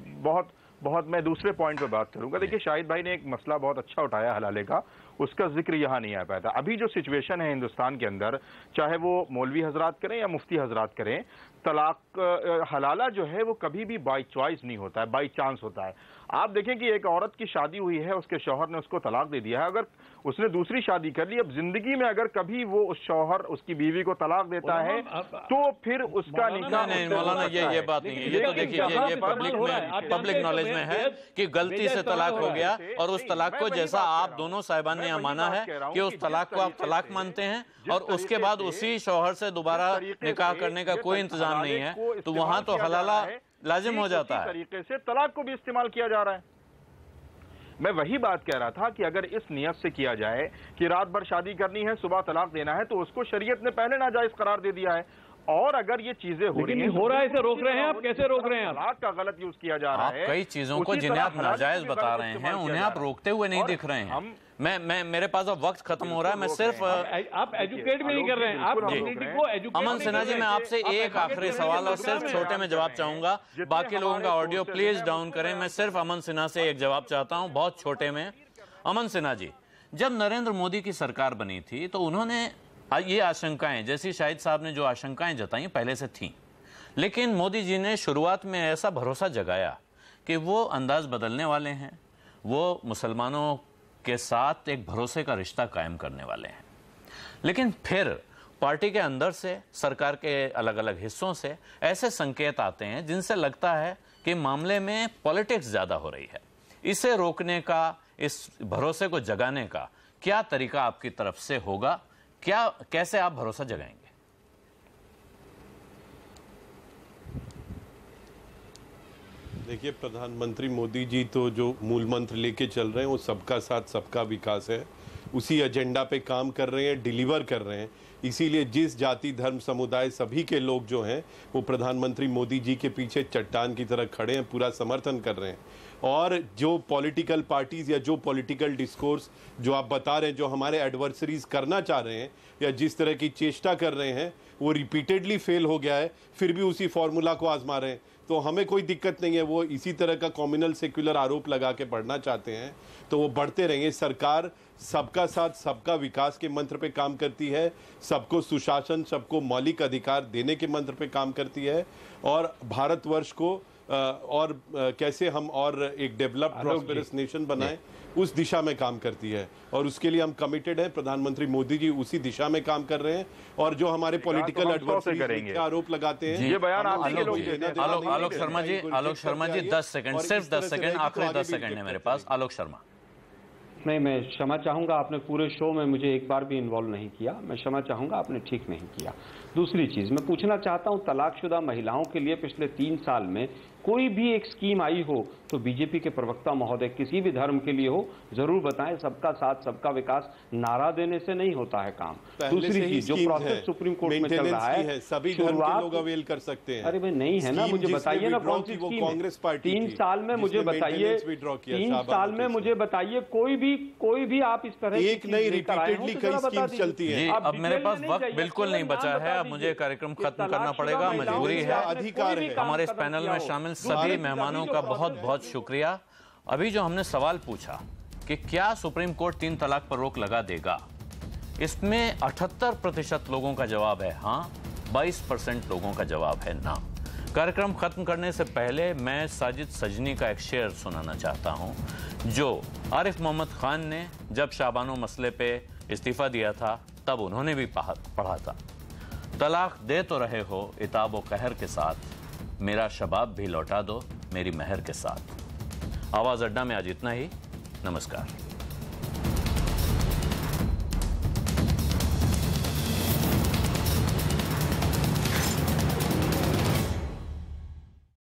बहुत मैं दूसरे पॉइंट पे बात करूंगा। देखिए शाहिद भाई ने एक मसला बहुत अच्छा उठाया हलाले का, उसका जिक्र यहाँ नहीं आ पाया था। अभी जो सिचुएशन है हिंदुस्तान के अंदर, चाहे वो मौलवी हजरात करें या मुफ्ती हजरात करें, तलाक हलाला जो है वो कभी भी बाई चॉइस नहीं होता है, बाई चांस होता है। आप देखें कि एक औरत की शादी हुई है, उसके शौहर ने उसको तलाक दे दिया है, अगर उसने दूसरी शादी कर ली, अब जिंदगी में अगर कभी वो उस शौहर उसकी बीवी को तलाक देता है तो फिर उसका निकाह। नहीं मौलाना ये बात नहीं है। ये तो देखिए ये पब्लिक नॉलेज में है कि गलती से तलाक हो गया और उस तलाक को जैसा आप दोनों साहिबान ने आपने यह माना है कि उस तलाक को आप तलाक मानते हैं और उसके बाद उसी शौहर से दोबारा निकाह करने का कोई इंतजाम नहीं है, तो वहां तो हलाला लाजिम हो जाता है। तरीके से तलाक को भी इस्तेमाल किया जा रहा है। मैं वही बात कह रहा था कि अगर इस नियत से किया जाए कि रात भर शादी करनी है, सुबह तलाक देना है, तो उसको शरीयत ने पहले नाजायज करार दे दिया है। और अगर ये चीजें हो रही हैं, हो रहा है, इसे रोक रहे हैं आप, कैसे रोक रहे हैं? तलाक का गलत यूज किया जा रहा है। कई चीजों को जिन्हें आप नाजायज बता रहे हैं उन्हें आप रोकते हुए नहीं दिख रहे हैं। मैं मेरे पास अब वक्त खत्म हो रहा है, मैं सिर्फ आप एजुकेट भी नहीं कर रहे हैं, आप कम्युनिटी को एजुकेट। अमन सिन्हा जी, मैं आपसे एक आखिरी सवाल और सिर्फ छोटे में जवाब चाहूंगा, बाकी लोगों का ऑडियो प्लीज डाउन करें। मैं सिर्फ अमन सिन्हा से एक जवाब चाहता हूं, बहुत छोटे में। अमन सिन्हा जी, जब नरेंद्र मोदी की सरकार बनी थी तो उन्होंने ये आशंकाएं, जैसी शाहिद साहब ने जो आशंकाएं जताई पहले से थीं, लेकिन मोदी जी ने शुरुआत में ऐसा भरोसा जगाया कि वो अंदाज बदलने वाले हैं, वो मुसलमानों के साथ एक भरोसे का रिश्ता कायम करने वाले हैं। लेकिन फिर पार्टी के अंदर से, सरकार के अलग अलग हिस्सों से ऐसे संकेत आते हैं जिनसे लगता है कि मामले में पॉलिटिक्स ज़्यादा हो रही है। इसे रोकने का, इस भरोसे को जगाने का क्या तरीका आपकी तरफ से होगा? कैसे आप भरोसा जगाएंगे? देखिए, प्रधानमंत्री मोदी जी तो जो मूल मंत्र लेके चल रहे हैं वो सबका साथ सबका विकास है, उसी एजेंडा पे काम कर रहे हैं, डिलीवर कर रहे हैं। इसीलिए जिस जाति, धर्म, समुदाय, सभी के लोग जो हैं वो प्रधानमंत्री मोदी जी के पीछे चट्टान की तरह खड़े हैं, पूरा समर्थन कर रहे हैं। और जो पॉलिटिकल पार्टीज या जो पॉलिटिकल डिस्कोर्स जो आप बता रहे हैं, जो हमारे एडवर्सरीज करना चाह रहे हैं या जिस तरह की चेष्टा कर रहे हैं, वो रिपीटेडली फेल हो गया है, फिर भी उसी फॉर्मूला को आजमा रहे हैं। तो हमें कोई दिक्कत नहीं है, वो इसी तरह का कॉम्युनल सेक्युलर आरोप लगा के बढ़ना चाहते हैं तो वो बढ़ते रहेंगे। सरकार सबका साथ सबका विकास के मंत्र पे काम करती है, सबको सुशासन, सबको मौलिक अधिकार देने के मंत्र पे काम करती है, और भारतवर्ष को और कैसे हम और एक डेवलप्ड प्रॉस्पेरस नेशन बनाएं, उस दिशा में काम करती है। और उसके लिए हम कमिटेड हैं। प्रधानमंत्री मोदी जी उसी दिशा में काम कर रहे हैं। और जो हमारे पॉलिटिकल एडवर्सरी आरोप लगाते हैं, ये बयान आप आलोक शर्मा जी, आलोक शर्मा जी, 10 सेकंड, सिर्फ 10 सेकंड, आखिरी 10 सेकंड है मेरे पास। आलोक शर्मा। नहीं, मैं क्षमा चाहूँगा, आपने पूरे शो में मुझे एक बार भी इन्वॉल्व नहीं किया। मैं क्षमा चाहूँगा, आपने ठीक नहीं किया। दूसरी चीज़ मैं पूछना चाहता हूँ, तलाकशुदा महिलाओं के लिए पिछले 3 साल में कोई भी एक स्कीम आई हो तो बीजेपी के प्रवक्ता महोदय, किसी भी धर्म के लिए हो, जरूर बताएं। सबका साथ सबका विकास नारा देने से नहीं होता है काम। दूसरी चीज, जो प्रोसेस सुप्रीम कोर्ट में चल रहा है, सभी धर्म के लोग अवेल कर सकते हैं। अरे भाई नहीं है ना, मुझे बताइए ना कौन सी स्कीम? कांग्रेस पार्टी 3 साल में मुझे बताइए, 3 साल में मुझे बताइए कोई भी आप इस तरह एक नई रिपीटेडली कई स्कीम चलती है। अब मेरे पास वक्त बिल्कुल नहीं बचा है, अब मुझे कार्यक्रम खत्म करना पड़ेगा, मजबूरी है। अधिकार है। हमारे इस पैनल में शामिल सभी मेहमानों का बहुत बहुत शुक्रिया। अभी जो हमने सवाल पूछा कि क्या सुप्रीम कोर्ट 3 तलाक पर रोक लगा देगा, इसमें 78% लोगों का जवाब है हाँ, 22% लोगों का जवाब है ना। कार्यक्रम खत्म करने से पहले मैं साजिद सजनी का एक शेर सुनाना चाहता हूं, जो आरिफ मोहम्मद खान ने जब शाबानो मसले पे इस्तीफा दिया था तब उन्होंने भी पढ़ा था। तलाक दे तो रहे हो इताब व कहर के साथ, मेरा शबाब भी लौटा दो मेरी महर के साथ। आवाज अड्डा में आज इतना ही। नमस्कार।